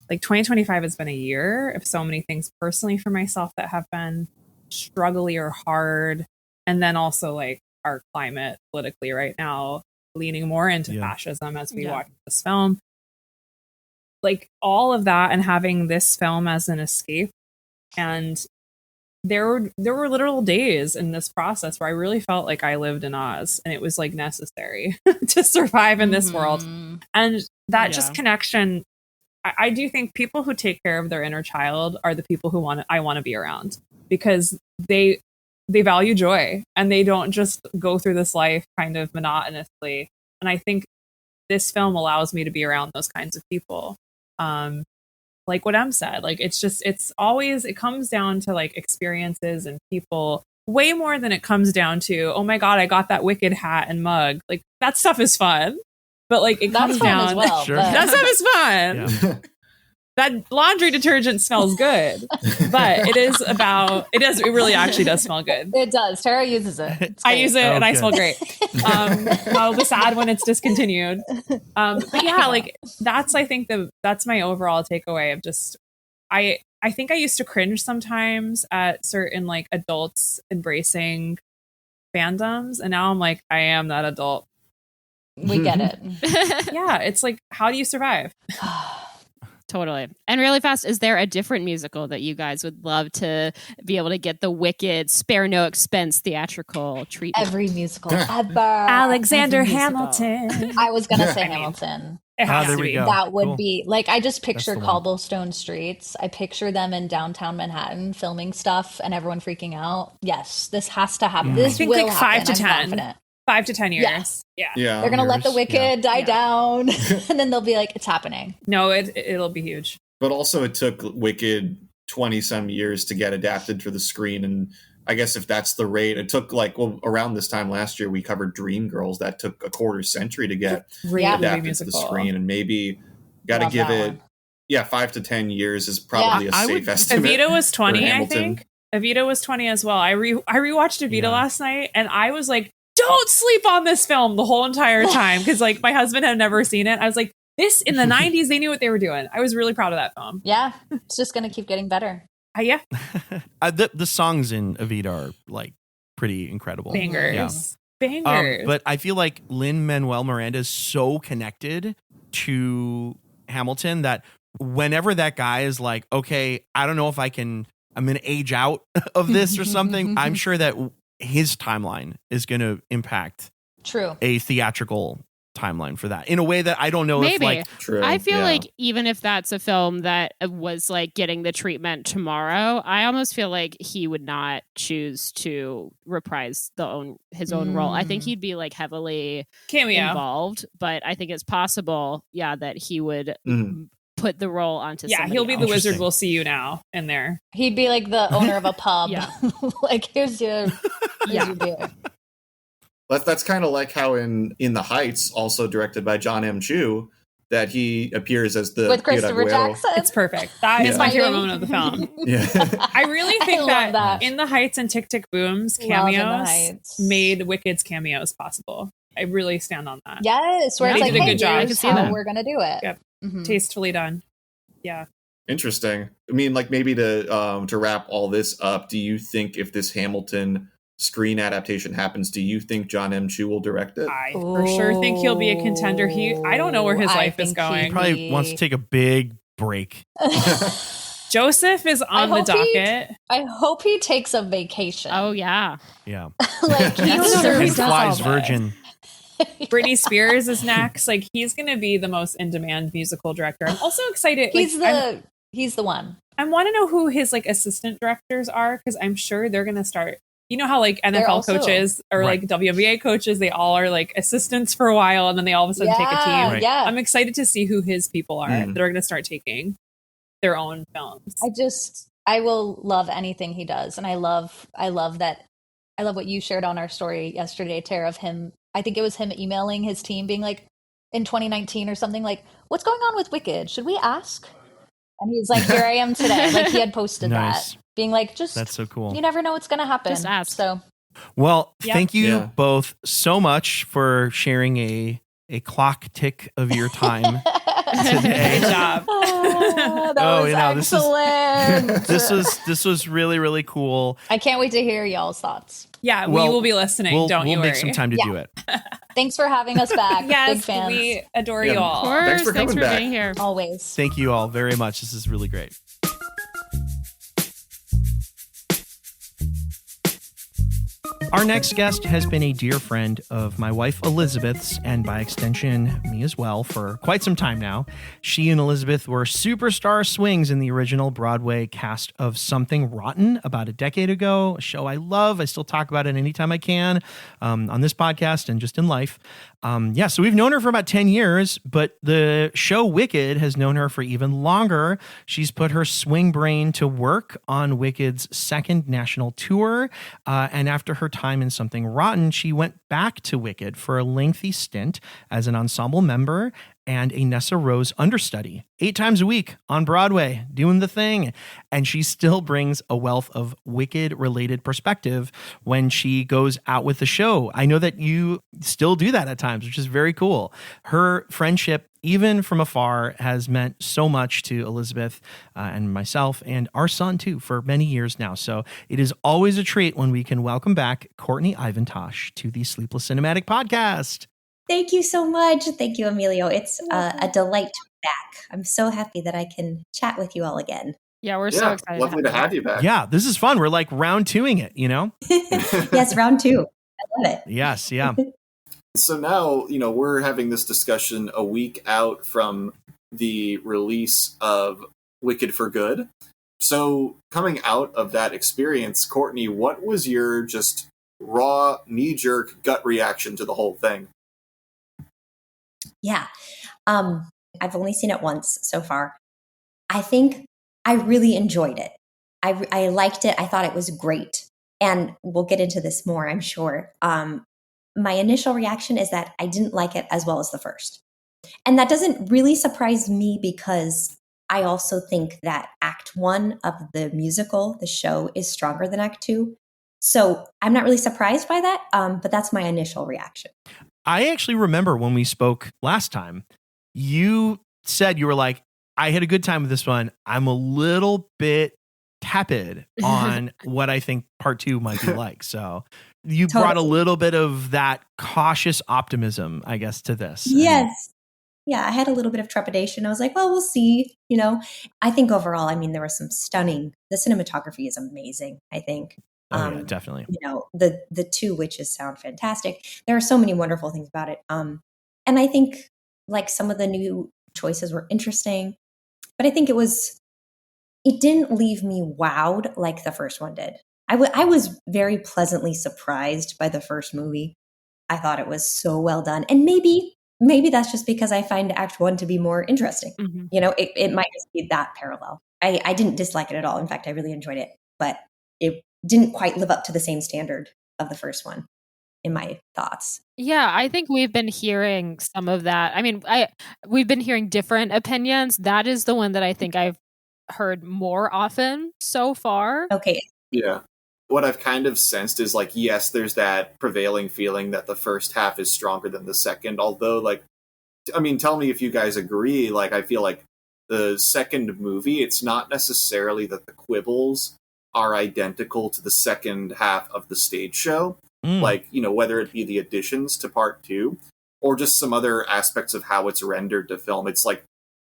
E: 2025 has been a year of so many things personally for myself that have been struggly or hard. And then also our climate politically right now, leaning more into fascism as we watch this film. All of that, and having this film as an escape. And there were literal days in this process where I really felt like I lived in Oz, and it was necessary to survive in this world. And that just connection, I do think people who take care of their inner child are the people who I want to be around, because they value joy, and they don't just go through this life kind of monotonously. And I think this film allows me to be around those kinds of people. Like what Em said, it comes down to experiences and people way more than it comes down to, oh my God, I got that Wicked hat and mug. That stuff is fun, but it comes down
D: as well.
F: Sure.
E: That stuff is fun.
F: Yeah.
E: That laundry detergent smells good, but it really actually does smell good.
D: It does. Tara uses it.
E: I use it and I smell great. I'll be sad when it's discontinued. But yeah, that's, I think that's my overall takeaway of just I think I used to cringe sometimes at certain like adults embracing fandoms, and now I'm like, I am that adult.
D: We get it.
E: Yeah, it's like, how do you survive?
A: Totally. And really fast, is there a different musical that you guys would love to be able to get the Wicked, spare no expense theatrical treatment?
D: Every musical ever.
E: Alexander Hamilton.
D: I was going to say Hamilton.
E: It has
F: there
E: to
F: we
E: be.
F: go.
D: That would
F: Cool.
D: be like, I just picture
F: the one.
D: cobblestone streets. I picture them in downtown Manhattan filming stuff and everyone freaking out. Yes, this has to happen. This
E: I think
D: will
E: like
D: happen.
E: 5 to
D: I'm
E: 10.
D: confident.
E: 5 to 10 years.
D: Yeah.
E: Yeah.
D: They're going to let the Wicked die
E: Yeah.
D: down and then they'll be like, it's happening.
E: No, it'll be huge.
B: But also, it took Wicked 20-some years to get adapted for the screen. And I guess if that's the rate, it took around this time last year, we covered Dreamgirls. That took a quarter century to get adapted to the screen. And maybe got to give it, 5 to 10 years is probably a safe estimate.
E: Evita was 20, I
B: Hamilton.
E: think. Evita was 20 as well. I rewatched Evita last night, and I was like, don't sleep on this film the whole entire time. Because like my husband had never seen it. I was like, this in the 90s, they knew what they were doing. I was really proud of that film.
D: Yeah. It's just going to keep getting better.
E: Yeah.
F: The songs in Evita are like pretty incredible.
E: Bangers. Bangers.
F: But I feel like Lin-Manuel Miranda is so connected to Hamilton that whenever that guy is like, okay, I don't know if I'm going to age out of this or something, I'm sure that his timeline is going to impact a theatrical timeline for that in a way that I don't know if like
B: True.
A: I feel like even if that's a film that was like getting the treatment tomorrow, I almost feel like he would not choose to reprise his own role. I think he'd be like heavily involved, but I think it's possible, that he would put the role onto somebody
E: he'll be
A: else.
E: the wizard we'll see you now in there.
D: He'd be like the owner of a pub. Like, here's your beer.
B: That's kind of like how in The Heights, also directed by John M. Chu, that he appears as the
D: with Christopher Jackson.
E: It's perfect. That is my favorite moment of the film. I really think that In the Heights and Tick Tick Boom's cameos made Wicked's cameos possible. I really stand on that.
D: Yes, where it's like,
E: did a good job.
D: Here's how we're gonna do it.
E: Yep. Tastefully done. Yeah.
B: Interesting. I mean, like maybe to wrap all this up, do you think if this Hamilton screen adaptation happens, do you think John M. Chu will direct it?
E: I for sure think he'll be a contender. I don't know where his life is going.
F: He probably wants to take a big break.
E: Joseph is on the docket.
D: I hope he takes a vacation.
A: Oh yeah.
D: Like
F: he flies Virgin.
E: Britney Spears is next. Like he's going to be the most in-demand musical director. I'm also excited.
D: He's the one.
E: I want to know who his like assistant directors are because I'm sure they're going to start. You know how like NFL coaches or like WNBA coaches, they all are like assistants for a while and then they all of a sudden take a team.
F: Right.
D: Yeah.
E: I'm excited to see who his people are that are going to start taking their own films.
D: I will love anything he does. And I love what you shared on our story yesterday, Tara, of him. I think it was him emailing his team being like in 2019 or something like, what's going on with Wicked? Should we ask? And he's like, here I am today. Like he had posted that. Being like, that's so cool. You never know what's going to happen.
A: Just ask.
D: So,
F: thank you both so much for sharing a clock tick of your time today.
E: Good job.
D: That was excellent.
F: This was really, really cool.
D: I can't wait to hear y'all's thoughts.
E: Yeah, we will be listening.
F: We'll
E: worry.
F: make some time to do it.
D: Thanks for having us back.
E: Yes,
D: big fans.
E: we adore you all.
A: Of course.
B: Thanks for
A: being here.
D: Always.
F: Thank you all very much. This is really great. Our next guest has been a dear friend of my wife Elizabeth's, and by extension, me as well, for quite some time now. She and Elizabeth were superstar swings in the original Broadway cast of Something Rotten about a decade ago, a show I love. I still talk about it anytime I can on this podcast and just in life. So we've known her for about 10 years, but the show Wicked has known her for even longer. She's put her swing brain to work on Wicked's second national tour, and after her time in Something Rotten, she went back to Wicked for a lengthy stint as an ensemble member and a Nessa Rose understudy 8 times a week on Broadway, doing the thing. And she still brings a wealth of Wicked-related perspective when she goes out with the show. I know that you still do that at times, which is very cool. Her friendship, even from afar, has meant so much to Elizabeth and myself and our son, too, for many years now. So it is always a treat when we can welcome back Courtney Iventosch to the Sleepless Cinematic Podcast.
G: Thank you so much. Thank you, Emilio. It's a delight to be back. I'm so happy that I can chat with you all again.
A: Yeah, we're so excited.
B: Lovely to have you back.
F: Yeah, this is fun. We're like round 2ing it, you know?
G: Yes, round 2. I love it.
F: Yes, yeah.
B: So now, we're having this discussion a week out from the release of Wicked for Good. So coming out of that experience, Courtney, what was your just raw, knee-jerk gut reaction to the whole thing?
G: Yeah. I've only seen it once so far. I think I really enjoyed it. I liked it. I thought it was great. And we'll get into this more, I'm sure. My initial reaction is that I didn't like it as well as the first. And that doesn't really surprise me because I also think that Act 1 of the musical, the show, is stronger than Act 2. So I'm not really surprised by that, but that's my initial reaction.
F: I actually remember when we spoke last time, you said you were like, I had a good time with this one. I'm a little bit tepid on what I think part 2 might be like. So you brought a little bit of that cautious optimism, I guess, to this.
G: Yes. Yeah, I had a little bit of trepidation. I was like, well, we'll see. I think overall, there was some stunning, the cinematography is amazing, I think.
F: Yeah, definitely.
G: The 2 witches sound fantastic. There are so many wonderful things about it. And I think like some of the new choices were interesting, but I think it didn't leave me wowed like the first one did. I was very pleasantly surprised by the first movie. I thought it was so well done. And maybe that's just because I find Act 1 to be more interesting. Mm-hmm. It might just be that parallel. I didn't dislike it at all. In fact, I really enjoyed it, but it didn't quite live up to the same standard of the first one, in my thoughts.
A: Yeah, I think we've been hearing some of that. We've been hearing different opinions. That is the one that I think I've heard more often so far.
G: Okay.
B: Yeah. What I've kind of sensed is like, yes, there's that prevailing feeling that the first half is stronger than the second. Although, tell me if you guys agree. I feel like the second movie, it's not necessarily that the quibbles are identical to the second half of the stage show. Whether it be the additions to part 2 or just some other aspects of how it's rendered to film. It's like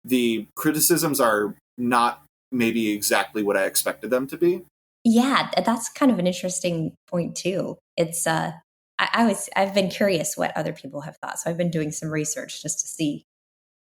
B: the criticisms are not maybe exactly what I expected them to be.
G: Yeah, that's kind of an interesting point too. It's I've been curious what other people have thought, so I've been doing some research just to see.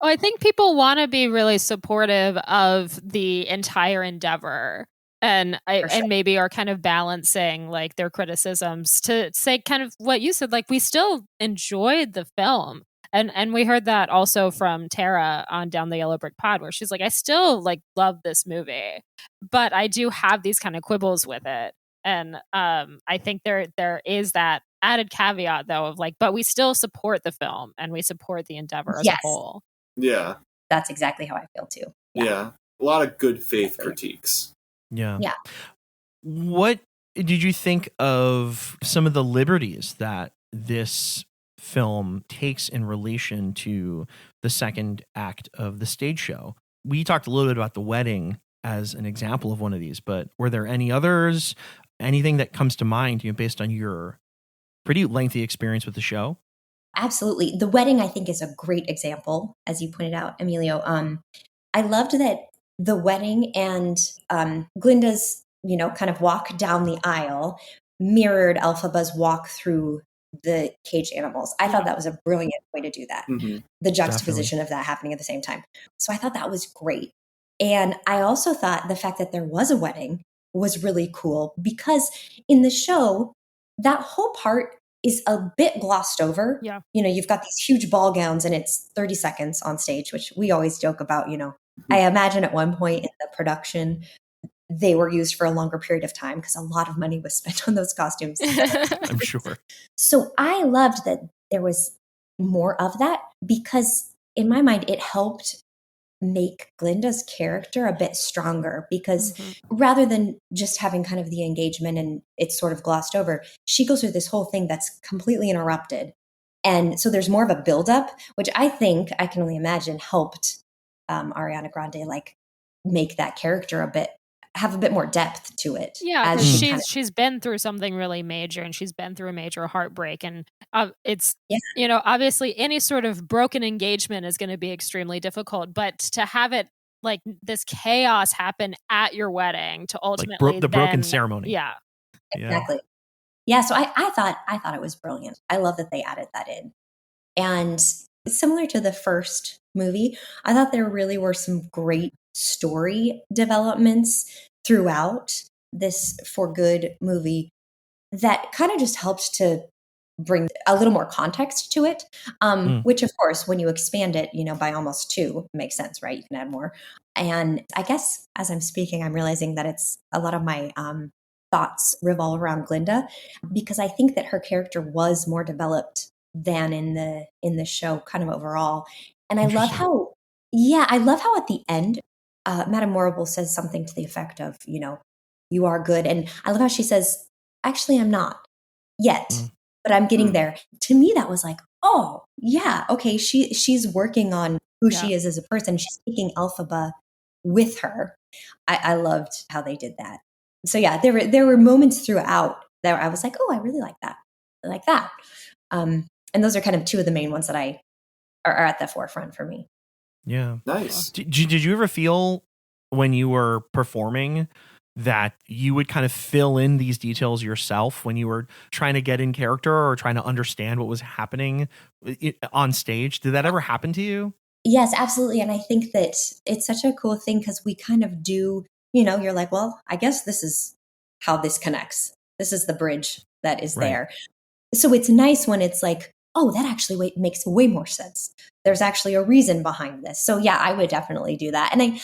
A: Oh, I think people want to be really supportive of the entire endeavor. And and maybe are kind of balancing like their criticisms to say kind of what you said, like we still enjoyed the film. And we heard that also from Tara on Down the Yellow Brick Pod, where she's like, I still love this movie, but I do have these kind of quibbles with it. And I think there is that added caveat though of but we still support the film and we support the endeavor as a whole.
B: Yeah.
G: That's exactly how I feel too.
B: Yeah. A lot of good faith critiques.
F: Yeah.
G: Yeah.
F: What did you think of some of the liberties that this film takes in relation to the second act of the stage show? We talked a little bit about the wedding as an example of one of these, but were there any others? Anything that comes to mind, based on your pretty lengthy experience with the show?
G: Absolutely. The wedding, I think, is a great example, as you pointed out, Emilio. I loved that the wedding and Glinda's, kind of walk down the aisle mirrored Elphaba's walk through the caged animals. I thought that was a brilliant way to do that. Mm-hmm. The juxtaposition of that happening at the same time. So I thought that was great. And I also thought the fact that there was a wedding was really cool because in the show, that whole part is a bit glossed over.
A: Yeah.
G: You've got these huge ball gowns and it's 30 seconds on stage, which we always joke about, I imagine at one point in the production, they were used for a longer period of time because a lot of money was spent on those costumes.
F: I'm sure.
G: So I loved that there was more of that because in my mind, it helped make Glinda's character a bit stronger because rather than just having kind of the engagement and it's sort of glossed over, she goes through this whole thing that's completely interrupted. And so there's more of a buildup, which I think, I can only imagine, helped Ariana Grande like make that character have a bit more depth to it.
A: Yeah, because she's been through something really major, and she's been through a major heartbreak, and it's obviously any sort of broken engagement is going to be extremely difficult, but to have it like this chaos happen at your wedding to ultimately
F: like the broken ceremony.
A: Yeah,
G: exactly. Yeah, so I thought it was brilliant. I love that they added that in, and similar to the first movie, I thought there really were some great story developments throughout this For Good movie that kind of just helped to bring a little more context to it, which of course, when you expand it, by almost 2, makes sense, right? You can add more. And I guess as I'm speaking, I'm realizing that it's a lot of my thoughts revolve around Glinda, because I think that her character was more developed than in the show kind of overall. And I love how at the end, Madame Morrible says something to the effect of, you are good. And I love how she says, actually, I'm not yet, but I'm getting there. To me, that was like, oh, yeah, okay, she's working on who she is as a person. She's taking Elphaba with her. I loved how they did that. So yeah, there were moments throughout that I was like, oh, I really like that. I like that. And those are kind of 2 of the main ones that are at the forefront for me.
F: Yeah.
B: Nice.
F: Did you ever feel when you were performing that you would kind of fill in these details yourself when you were trying to get in character or trying to understand what was happening on stage? Did that ever happen to you?
G: Yes, absolutely. And I think that it's such a cool thing because we kind of do, you're like, well, I guess this is how this connects. This is the bridge that is there. So it's nice when it's like, oh, that actually makes way more sense. There's actually a reason behind this. So yeah, I would definitely do that. And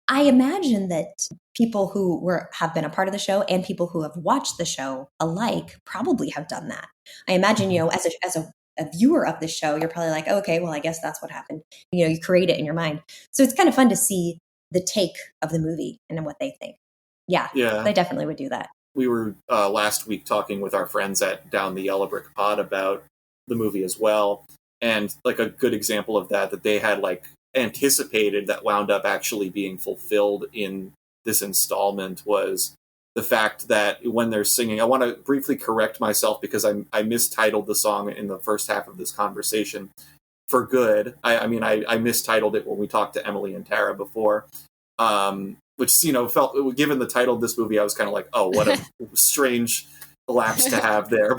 G: I imagine that people who have been a part of the show and people who have watched the show alike probably have done that. I imagine, as a viewer of the show, you're probably like, oh, okay, well, I guess that's what happened. You create it in your mind. So it's kind of fun to see the take of the movie and what they think. Yeah, they definitely would do that.
B: We were last week talking with our friends at Down the Yellow Brick Pod about the movie as well. And like a good example of that they had like anticipated that wound up actually being fulfilled in this installment was the fact that when they're singing, I want to briefly correct myself because I mistitled the song in the first half of this conversation. For Good, I mistitled it when we talked to Emily and Tara before, which felt, given the title of this movie, I was kind of like, oh, what a strange lapse to have there.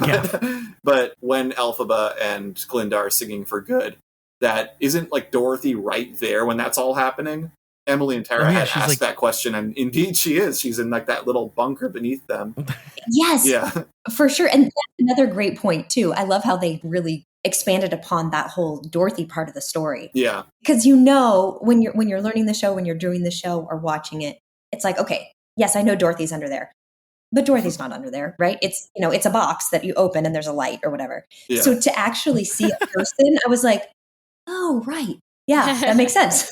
B: But when Elphaba and Glinda are singing For Good, that isn't like Dorothy right there when that's all happening. Emily and Tara had asked that question, and indeed she is. She's in like that little bunker beneath them.
G: Yes, for sure. And that's another great point too. I love how they really expanded upon that whole Dorothy part of the story.
B: Yeah,
G: because when you're learning the show, when you're doing the show or watching it, it's like, okay, yes, I know Dorothy's under there, but Dorothy's not under there, right? It's it's a box that you open and there's a light or whatever. Yeah. So to actually see a person, I was like, oh, right. Yeah, that makes sense.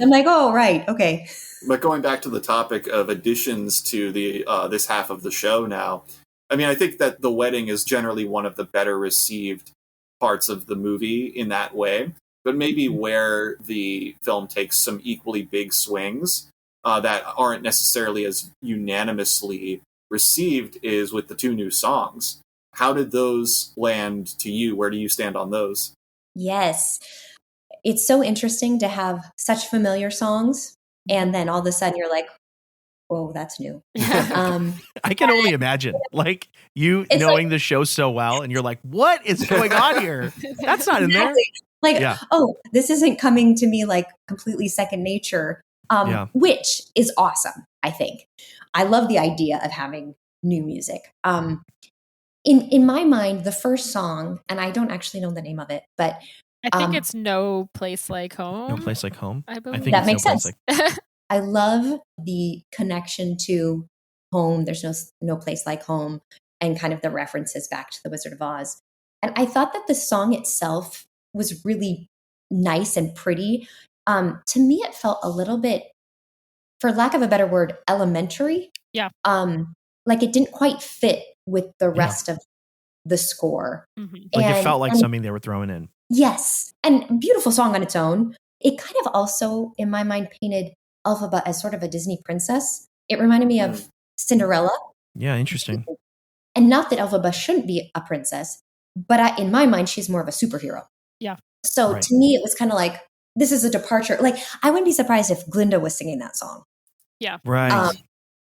G: I'm like, oh, right. Okay.
B: But going back to the topic of additions to the this half of the show now, I think that the wedding is generally one of the better received parts of the movie in that way. But maybe where the film takes some equally big swings that aren't necessarily as unanimously received is with the 2 new songs. How did those land to you? Where do you stand on those?
G: Yes. It's so interesting to have such familiar songs, and then all of a sudden you're like, whoa, that's new.
F: I can only imagine, like, you knowing the show so well, and you're like, what is going on here? That's not in there.
G: Like, oh, this isn't coming to me like completely second nature, which is awesome, I think. I love the idea of having new music. In my mind, the first song, and I don't actually know the name of it, but
A: I think it's No Place Like Home.
F: No Place Like Home.
A: I believe
G: that makes sense. I love the connection to home. There's no place like home, and kind of the references back to the Wizard of Oz. And I thought that the song itself was really nice and pretty. To me, it felt a little bit, for lack of a better word, elementary.
A: Yeah.
G: Like it didn't quite fit with the rest of the score.
C: Like it felt like something they were throwing in.
G: Yes. And beautiful song on its own. It kind of also, in my mind, painted Elphaba as sort of a Disney princess. It reminded me of Cinderella.
C: Yeah, interesting.
G: And not that Elphaba shouldn't be a princess, but in my mind, she's more of a superhero.
A: Yeah.
G: So to me, it was kind of like, this is a departure. Like, I wouldn't be surprised if Glinda was singing that song.
A: Yeah.
C: Right.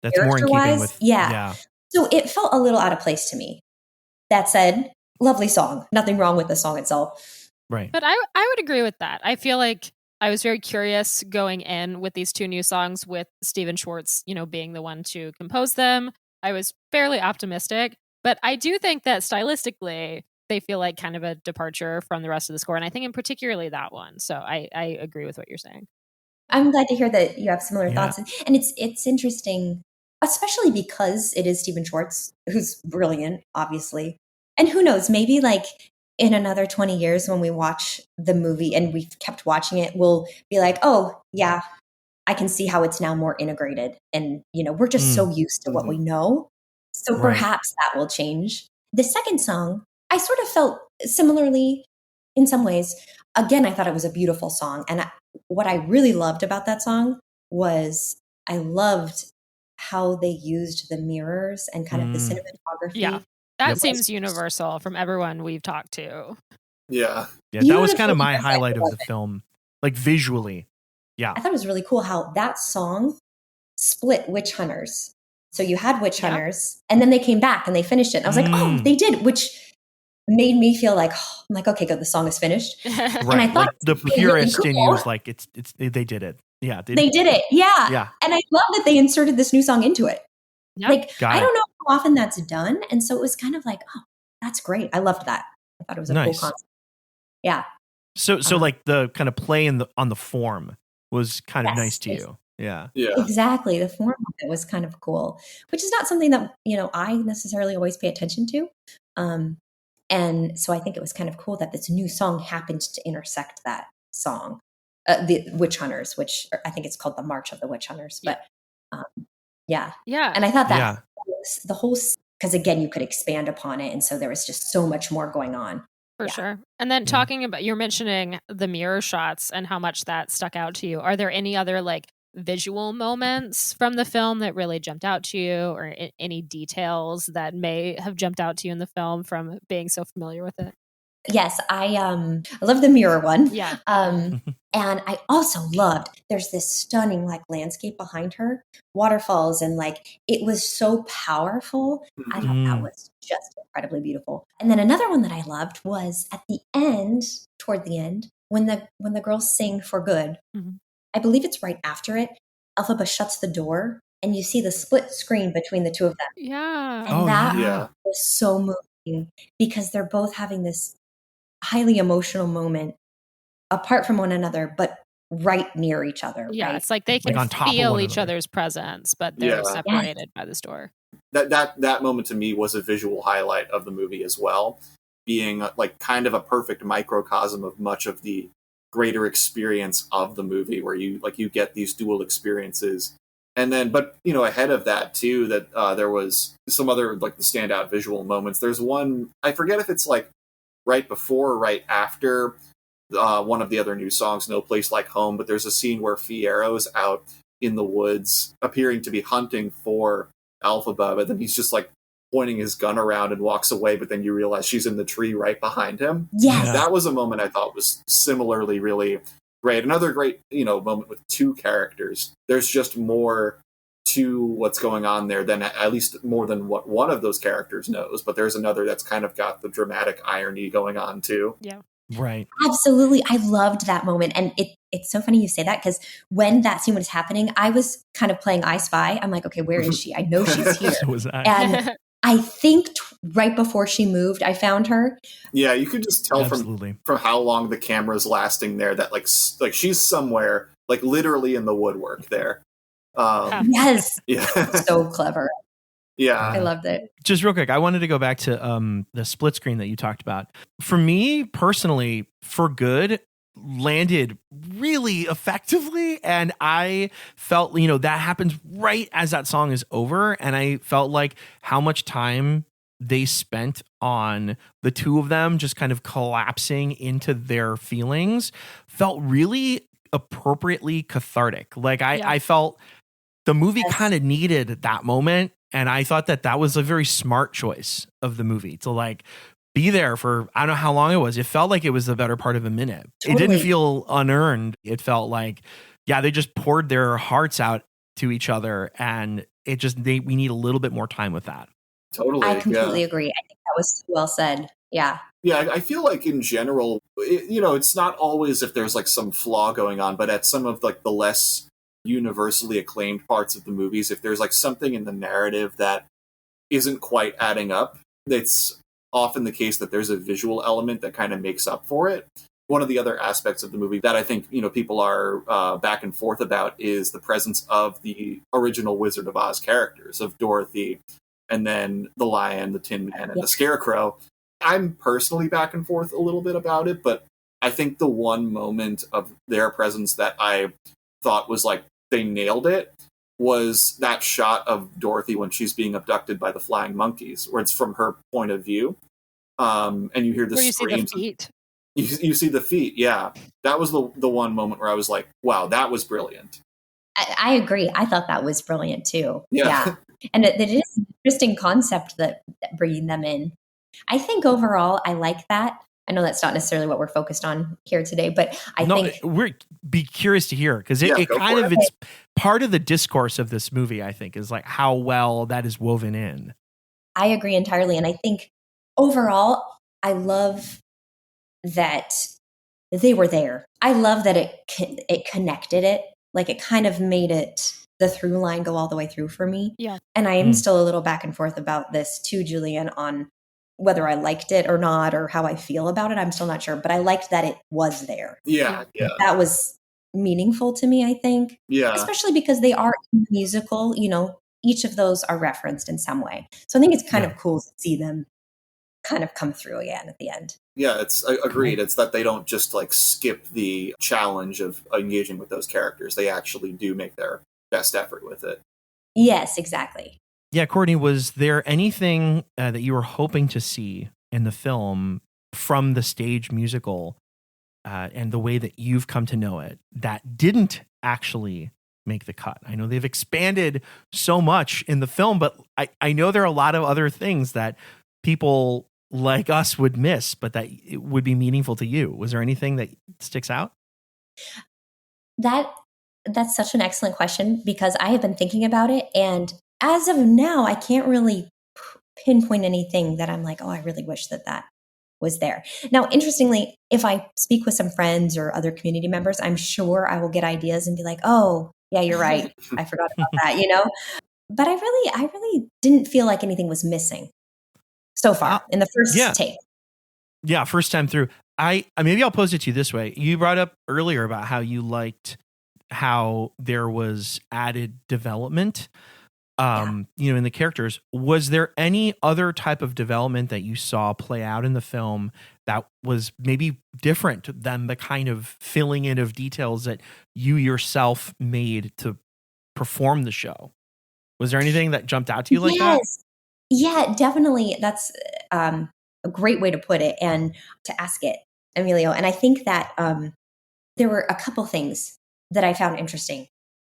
C: That's more in keeping with.
G: Yeah. So it felt a little out of place to me. That said, lovely song. Nothing wrong with the song itself.
C: Right.
A: But I would agree with that. I feel like I was very curious going in with these two new songs with Stephen Schwartz, being the one to compose them. I was fairly optimistic, but I do think that stylistically they feel like kind of a departure from the rest of the score. And I think in particularly that one. So I agree with what you're saying.
G: I'm glad to hear that you have similar thoughts. And it's interesting, especially because it is Stephen Schwartz, who's brilliant, obviously. And who knows, maybe like in another 20 years when we watch the movie and we've kept watching it, we'll be like, oh, yeah, I can see how it's now more integrated. And, we're just so used to what we know. So perhaps that will change. The second song, I sort of felt similarly in some ways. Again, I thought it was a beautiful song. And what I really loved about that song was I loved how they used the mirrors and kind of the cinematography.
A: Yeah, that seems universal from everyone we've talked to.
B: Yeah.
C: Yeah, that was kind of my highlight of the film, like visually. Yeah.
G: I thought it was really cool how that song split Witch Hunters. So you had Witch Hunters, and then they came back and they finished it. And I was like, oh, they did, which made me feel like, I'm like, okay, good, the song is finished.
C: Right.
G: And I thought
C: like the purist in you was like, it's they did it. Yeah.
G: They did it. Yeah.
C: Yeah.
G: And I love that they inserted this new song into it.
A: Yep.
G: Like, I don't know how often that's done. And so it was kind of like, oh, that's great. I loved that. I thought it was a cool concept. Yeah.
C: So like the kind of play on the form was kind of nice to you. Yeah.
G: Exactly. The form of it was kind of cool, which is not something that, I necessarily always pay attention to. And so I think it was kind of cool that this new song happened to intersect that song, the Witch Hunters, which I think it's called the March of the Witch Hunters. But yeah. And I thought that the whole, because again, you could expand upon it. And so there was just so much more going on.
A: For sure. And then talking about, you're mentioning the mirror shots and how much that stuck out to you. Are there any other like visual moments from the film that really jumped out to you, or any details that may have jumped out to you in the film from being so familiar with it?
G: Yes, I love the mirror one.
A: Yeah.
G: And I also loved, there's this stunning like landscape behind her, waterfalls, and like it was so powerful. I thought that was just incredibly beautiful. And then another one that I loved was at the end, toward the end, when the girls sing For Good. I believe it's right after it. Elphaba shuts the door and you see the split screen between the two of them.
A: Yeah.
G: And that was so moving because they're both having this highly emotional moment apart from one another, but right near each other.
A: Yeah,
G: right?
A: It's like they can feel each other's presence, but they're separated by this door.
B: That moment to me was a visual highlight of the movie as well, being like kind of a perfect microcosm of much of the greater experience of the movie, where you get these dual experiences. And then, but ahead of that too, that there was some other like the standout visual moments. There's one, I forget if it's like right before or right after one of the other new songs, No Place Like Home, but there's a scene where Fiero's out in the woods appearing to be hunting for Elphaba, but then he's just like pointing his gun around and walks away, but then you realize she's in the tree right behind him.
G: Yes.
B: That was a moment I thought was similarly really great. Another great, moment with two characters. There's just more to what's going on there than at least more than what one of those characters knows, but there's another that's kind of got the dramatic irony going on too.
A: Yeah.
C: Right.
G: Absolutely. I loved that moment. And it's so funny you say that, because when that scene was happening, I was kind of playing I Spy. I'm like, okay, where is she? I know she's here.
C: So was I.
G: And I think right before she moved, I found her.
B: Yeah, you could just tell from how long the camera's lasting there that like she's somewhere, like literally in the woodwork there.
G: Yes.
B: Yeah.
G: So clever.
B: Yeah.
G: I loved it.
C: Just real quick, I wanted to go back to the split screen that you talked about. For me personally, For Good
F: landed really effectively. And I felt, that happens right as that song is over. And I felt like how much time they spent on the two of them just kind of collapsing into their feelings felt really appropriately cathartic. Like I felt the movie kind of needed that moment. And I thought that was a very smart choice of the movie to like be there for, I don't know how long it was. It felt like it was the better part of a minute. Totally. It didn't feel unearned. It felt like, they just poured their hearts out to each other. And it just, we need a little bit more time with that.
B: Totally.
G: I completely agree. I think that was well said. Yeah.
B: Yeah, I feel like in general, it's not always if there's like some flaw going on, but at some of like the less universally acclaimed parts of the movies, if there's like something in the narrative that isn't quite adding up, it's often the case that there's a visual element that kind of makes up for it. One of the other aspects of the movie that I think, people are back and forth about is the presence of the original Wizard of Oz characters of Dorothy and then the Lion, the Tin Man, and the Scarecrow. I'm personally back and forth a little bit about it, but I think the one moment of their presence that I thought was like they nailed it was that shot of Dorothy when she's being abducted by the flying monkeys, where it's from her point of view. And you hear the screams.
A: See the feet.
B: You see the feet, yeah. That was the one moment where I was like, wow, that was brilliant.
G: I agree. I thought that was brilliant too.
B: Yeah.
G: And it is an interesting concept that bringing them in. I think overall, I like that. I know that's not necessarily what we're focused on here today, but I think
F: we're be curious to hear because it kind of it's part of the discourse of this movie. I think is like how well that is woven in.
G: I agree entirely, and I think overall, I love that they were there. I love that it connected it, like it kind of made it the through line go all the way through for me.
A: Yeah,
G: and I am still a little back and forth about this too, Julian, on whether I liked it or not, or how I feel about it. I'm still not sure, but I liked that it was there.
B: Yeah.
G: That was meaningful to me, I think.
B: Yeah.
G: Especially because they are musical, each of those are referenced in some way. So I think it's kind of cool to see them kind of come through again at the end.
B: Yeah, it's agreed. It's that they don't just like skip the challenge of engaging with those characters. They actually do make their best effort with it.
G: Yes, exactly.
F: Yeah, Courtney, was there anything that you were hoping to see in the film from the stage musical and the way that you've come to know it that didn't actually make the cut? I know they've expanded so much in the film, but I know there are a lot of other things that people like us would miss, but that it would be meaningful to you. Was there anything that sticks out?
G: That's such an excellent question because I have been thinking about it, and as of now, I can't really pinpoint anything that I'm like, oh, I really wish that was there. Now, interestingly, if I speak with some friends or other community members, I'm sure I will get ideas and be like, oh, yeah, you're right. I forgot about that, But I really didn't feel like anything was missing so far in the first take.
F: Yeah, first time through. Maybe I'll pose it to you this way. You brought up earlier about how you liked how there was added development in the characters. Was there any other type of development that you saw play out in the film that was maybe different than the kind of filling in of details that you yourself made to perform the show? Was there anything that jumped out to you like that?
G: Yeah, definitely. That's a great way to put it and to ask it, Emilio. And I think that there were a couple things that I found interesting.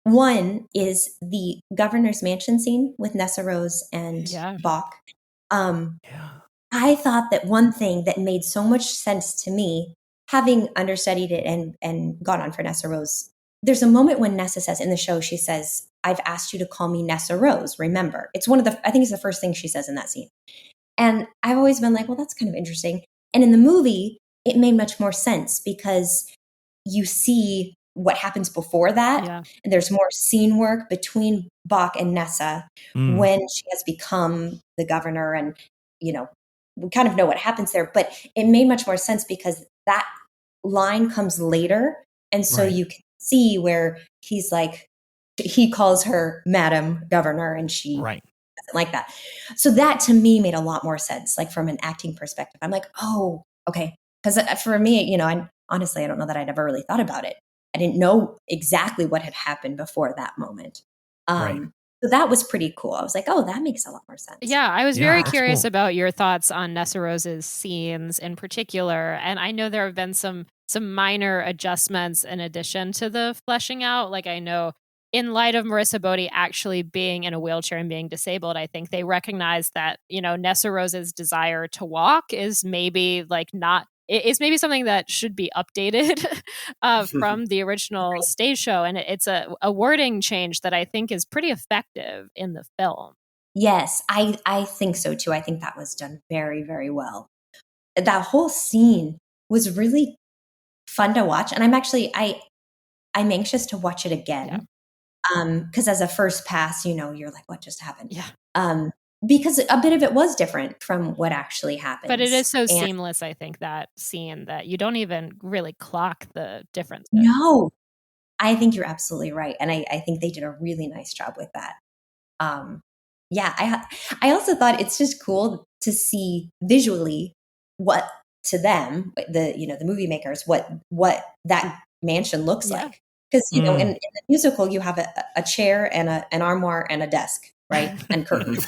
G: One is the governor's mansion scene with Nessa Rose and Bach. I thought that one thing that made so much sense to me, having understudied it and gone on for Nessa Rose, there's a moment when Nessa says in the show, she says, I've asked you to call me Nessa Rose, remember. I think it's the first thing she says in that scene. And I've always been like, well, that's kind of interesting. And in the movie, it made much more sense because you see what happens before that. Yeah. And there's more scene work between Bach and Nessa when she has become the governor, and we kind of know what happens there, but it made much more sense because that line comes later. And so you can see where he's like, he calls her Madam Governor and she doesn't like that. So that to me made a lot more sense, like from an acting perspective. I'm like, oh, okay. Because for me, honestly, I don't know that I'd ever really thought about it. I didn't know exactly what had happened before that moment.
C: Right.
G: So that was pretty cool. I was like, oh, that makes a lot more sense.
A: Yeah, I was very curious
C: cool.
A: about your thoughts on Nessa Rose's scenes in particular. And I know there have been some minor adjustments in addition to the fleshing out. Like, I know in light of Marissa Bodie actually being in a wheelchair and being disabled, I think they recognize that, Nessa Rose's desire to walk is maybe like not, it's maybe something that should be updated from the original stage show. And it's a wording change that I think is pretty effective in the film.
G: Yes, I think so too. I think that was done very, very well. That whole scene was really fun to watch. And I'm anxious to watch it again. Because as a first pass, you're like, what just happened?
A: Yeah.
G: Because a bit of it was different from what actually happened.
A: But it is so seamless, I think, that scene, that you don't even really clock the difference.
G: No, I think you're absolutely right. And I think they did a really nice job with that. I also thought it's just cool to see visually what, to them, the movie makers, what that mansion looks like. Because, in the musical, you have a chair and an armoire and a desk, right? And curtains.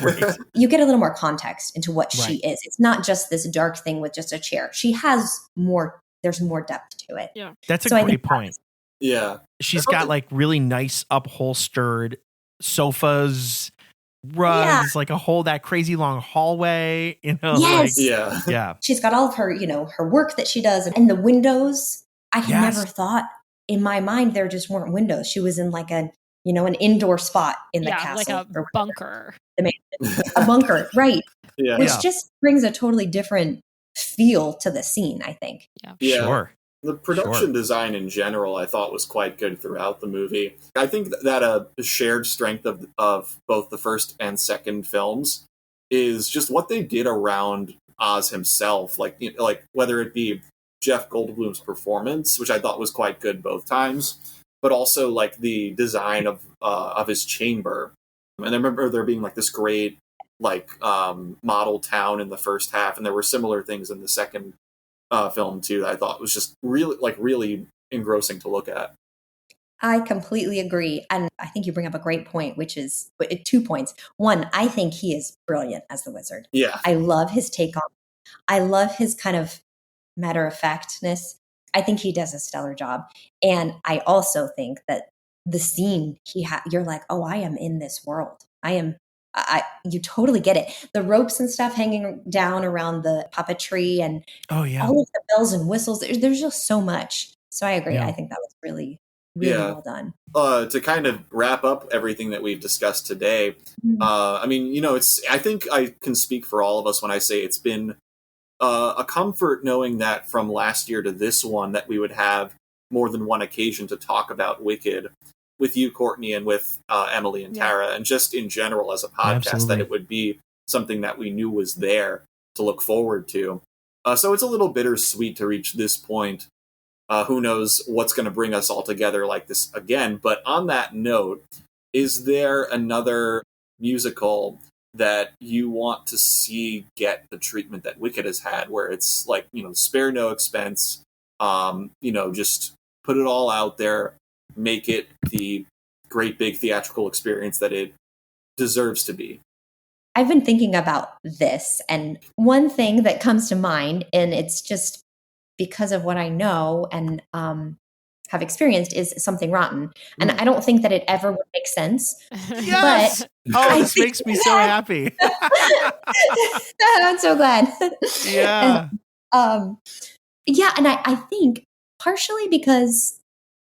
G: You get a little more context into what she is. It's not just this dark thing with just a chair. She has more, there's more depth to it.
A: Yeah.
F: That's a great point.
B: Yeah.
F: She's got like really nice upholstered sofas, rugs, like that crazy long hallway,
G: Yes.
F: Yeah.
G: She's got all of her, her work that she does. And the windows, I had never thought in my mind there just weren't windows. She was in like an indoor spot in the castle.
A: Like a bunker.
G: A bunker, right.
B: Yeah.
G: Which just brings a totally different feel to the scene, I think.
B: Yeah.
F: Sure.
B: The production design in general, I thought, was quite good throughout the movie. I think that a shared strength of both the first and second films is just what they did around Oz himself. Like whether it be Jeff Goldblum's performance, which I thought was quite good both times, but also like the design of his chamber. And I remember there being like this great model town in the first half, and there were similar things in the second film too that I thought was just really engrossing to look at.
G: I completely agree. And I think you bring up a great point, which is 2 points. One, I think he is brilliant as the wizard.
B: Yeah.
G: I love his take on it. I love his kind of matter-of-factness. I think he does a stellar job. And I also think that the scene you're like, oh, I am in this world. You totally get it. The ropes and stuff hanging down around the puppetry and all of the bells and whistles. There's just so much. So I agree.
C: Yeah.
G: I think that was really, really well done.
B: To kind of wrap up everything that we've discussed today, I think I can speak for all of us when I say it's been a comfort knowing that from last year to this one that we would have more than one occasion to talk about Wicked with you, Courtney, and with Emily and Tara, and just in general as a podcast, that it would be something that we knew was there to look forward to. So it's a little bittersweet to reach this point. Who knows what's going to bring us all together like this again. But on that note, is there another musical that you want to see get the treatment that Wicked has had, where it's like, spare no expense, just put it all out there, make it the great big theatrical experience that it deserves to be?
G: I've been thinking about this, and one thing that comes to mind, and it's just because of what I know and have experienced, is Something Rotten. And I don't think that it ever would make sense.
F: Yes!
G: But
F: this makes me so happy.
G: I'm so glad.
F: Yeah.
G: And I think partially because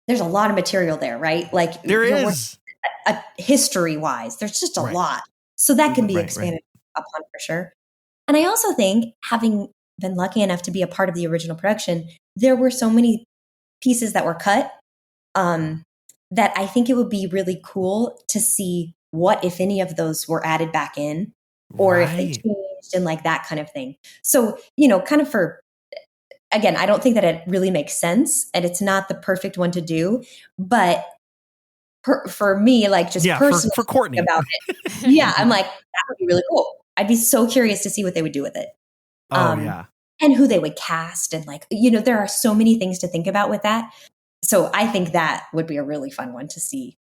G: there's a lot of material there, right? Like
F: there is
G: history-wise, there's just a lot. So that can be expanded upon for sure. And I also think, having been lucky enough to be a part of the original production, there were so many pieces that were cut that I think it would be really cool to see what, if any of those were added back in, or if they changed and like that kind of thing. So, kind of again, I don't think that it really makes sense, and it's not the perfect one to do, but for me, like just personally
F: for Courtney
G: about it. I'm like, that would be really cool. I'd be so curious to see what they would do with it. and who they would cast. And like, there are so many things to think about with that. So I think that would be a really fun one to see,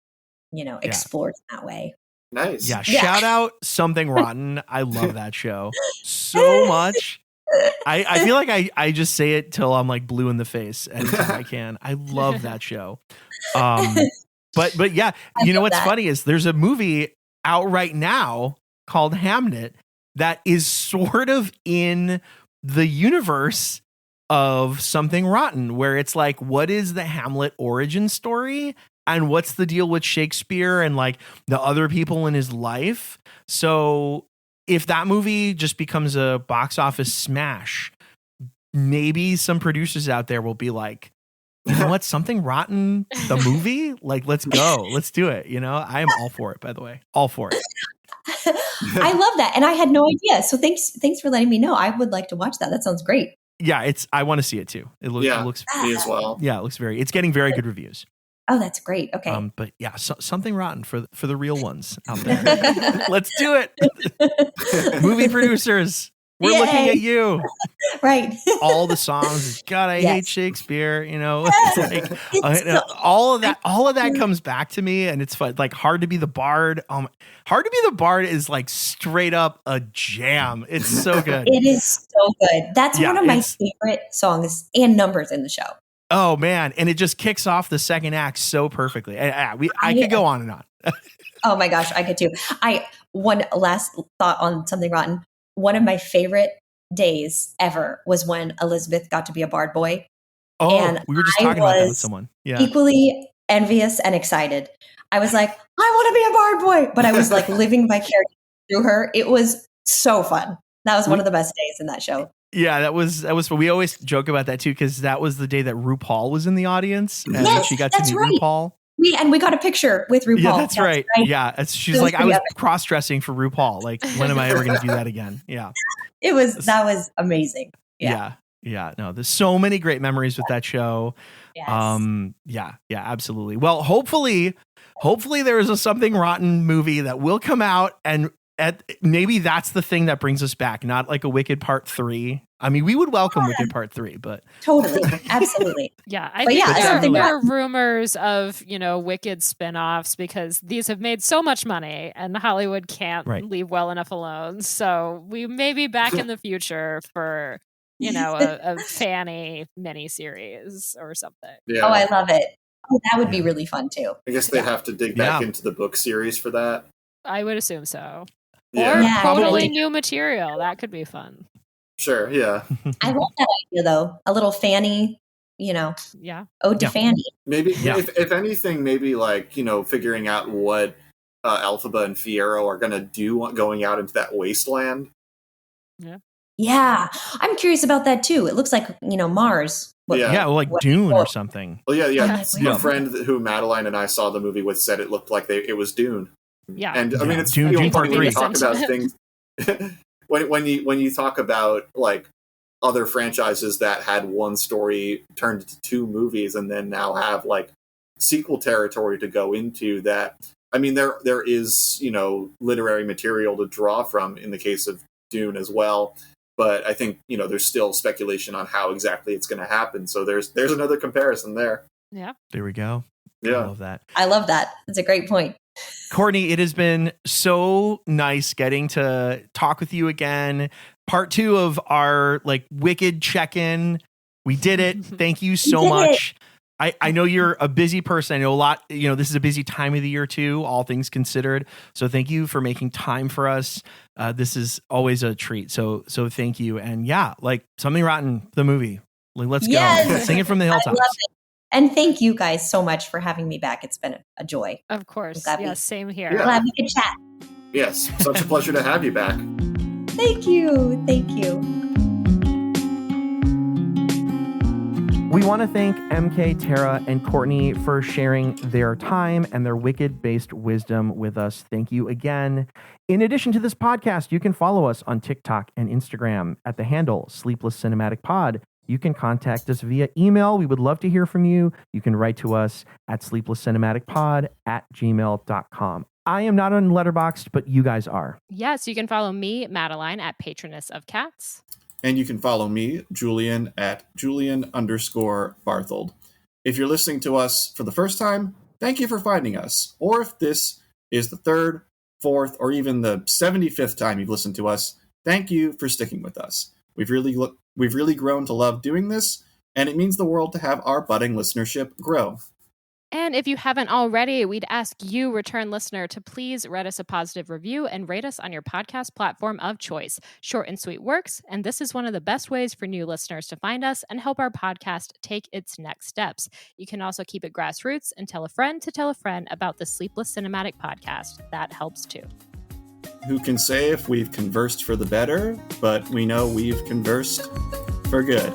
G: explored in that way.
B: Nice.
F: Yeah. Shout out Something Rotten. I love that show so much. I feel like I just say it till I'm like blue in the face anytime I can. I love that show. But yeah, what's funny is there's a movie out right now called Hamnet that is sort of in the universe of Something Rotten, where it's like, what is the Hamlet origin story? And what's the deal with Shakespeare and like the other people in his life? So if that movie just becomes a box office smash, maybe some producers out there will be like, you know what, Something Rotten, the movie? Like, let's go. Let's do it. I am all for it, by the way. All for it.
G: I love that. And I had no idea. So thanks for letting me know. I would like to watch that. That sounds great.
F: Yeah, I want to see it too. It looks
B: me as well.
F: Yeah, it's getting very good reviews.
G: Oh, that's great. Okay.
F: But yeah, Something Rotten for the real ones out there. Let's do it. Movie producers, we're looking at you.
G: Right.
F: All the songs. God, I hate Shakespeare. It's like all of that comes back to me, and it's fun. Like Hard to Be the Bard. Hard to Be the Bard is like straight up a jam. It's so good.
G: It is so good. That's one of my favorite songs and numbers in the show.
F: Oh man, and it just kicks off the second act so perfectly. I could go on and on.
G: Oh my gosh, I could too. One last thought on Something Rotten. One of my favorite days ever was when Elizabeth got to be a bard boy.
F: Oh,
G: and
F: we were just talking about that with someone. Yeah,
G: equally envious and excited. I was like, I want to be a bard boy, but I was like living vicariously through her. It was so fun. That was one of the best days in that show.
F: Yeah, that was fun. We always joke about that too, because that was the day that RuPaul was in the audience, and she got to meet RuPaul.
G: We got a picture with RuPaul.
F: Yeah, that's right. Yeah, she's like, I was cross-dressing for RuPaul. Like, when am I ever going to do that again? Yeah,
G: that was amazing.
F: Yeah. No, there's so many great memories with that show.
G: Yes.
F: Yeah, absolutely. Well, hopefully there is a Something Rotten movie that will come out, and maybe that's the thing that brings us back, not like a Wicked Part 3. I mean, we would welcome Wicked Part 3, but
G: totally, absolutely.
A: Yeah, I think there are rumors of, Wicked spinoffs, because these have made so much money and Hollywood can't leave well enough alone. So we may be back in the future for, a Fanny miniseries or something.
B: Yeah.
G: Oh, I love it. Oh, that would be really fun too.
B: I guess they'd have to dig back into the book series for that.
A: I would assume so.
B: Yeah.
A: Or totally new material. That could be fun.
B: Sure, yeah.
G: I love that idea, though. A little Fanny, ode to Fanny.
B: Maybe, if anything, maybe like, figuring out what Elphaba and Fiyero are going to do going out into that wasteland.
G: Yeah. I'm curious about that, too. It looks like, Mars.
F: Like Dune or something.
B: Well, yeah. A friend who Madeline and I saw the movie with said it looked like it was Dune.
A: Yeah.
B: And I mean, it's
F: Dune Part 3.
B: When you talk about things... when you talk about like other franchises that had one story turned into two movies and then now have like sequel territory to go into, that I mean there is literary material to draw from in the case of Dune as well, but I think there's still speculation on how exactly it's going to happen, so there's another comparison there.
A: Yeah,
F: there we go.
B: Yeah,
G: I love that. That's a great point.
F: Courtney, it has been so nice getting to talk with you again. Part 2 of our like Wicked check-in. We did it. Thank you so much. I know you're a busy person. I know a lot, this is a busy time of the year too, all things considered. So thank you for making time for us. This is always a treat. So thank you. And like Something Rotten, the movie. Like, let's go. Sing it from the hilltops.
G: I love it. And thank you guys so much for having me back. It's been a joy.
A: Of course. Same here.
B: Yeah.
G: Glad we could chat.
B: Yes. Such a pleasure to have you back.
G: Thank you. Thank you.
C: We want to thank EmKay, Tara, and Courtney for sharing their time and their Wicked-based wisdom with us. Thank you again. In addition to this podcast, you can follow us on TikTok and Instagram at the handle Sleepless Cinematic Pod. You can contact us via email. We would love to hear from you. You can write to us at sleeplesscinematicpod@gmail.com. I am not on Letterboxd, but you guys are.
A: Yes, you can follow me, Madeline, at Patroness of Cats.
B: And you can follow me, Julian, at Julian_Barthold. If you're listening to us for the first time, thank you for finding us. Or if this is the third, fourth, or even the 75th time you've listened to us, thank you for sticking with us. We've really grown to love doing this, and it means the world to have our budding listenership grow.
A: And if you haven't already, we'd ask you, return listener, to please write us a positive review and rate us on your podcast platform of choice. Short and sweet works, and this is one of the best ways for new listeners to find us and help our podcast take its next steps. You can also keep it grassroots and tell a friend to tell a friend about the Sleepless Cinematic Podcast. That helps too.
B: Who can say if we've conversed for the better, but we know we've conversed for good.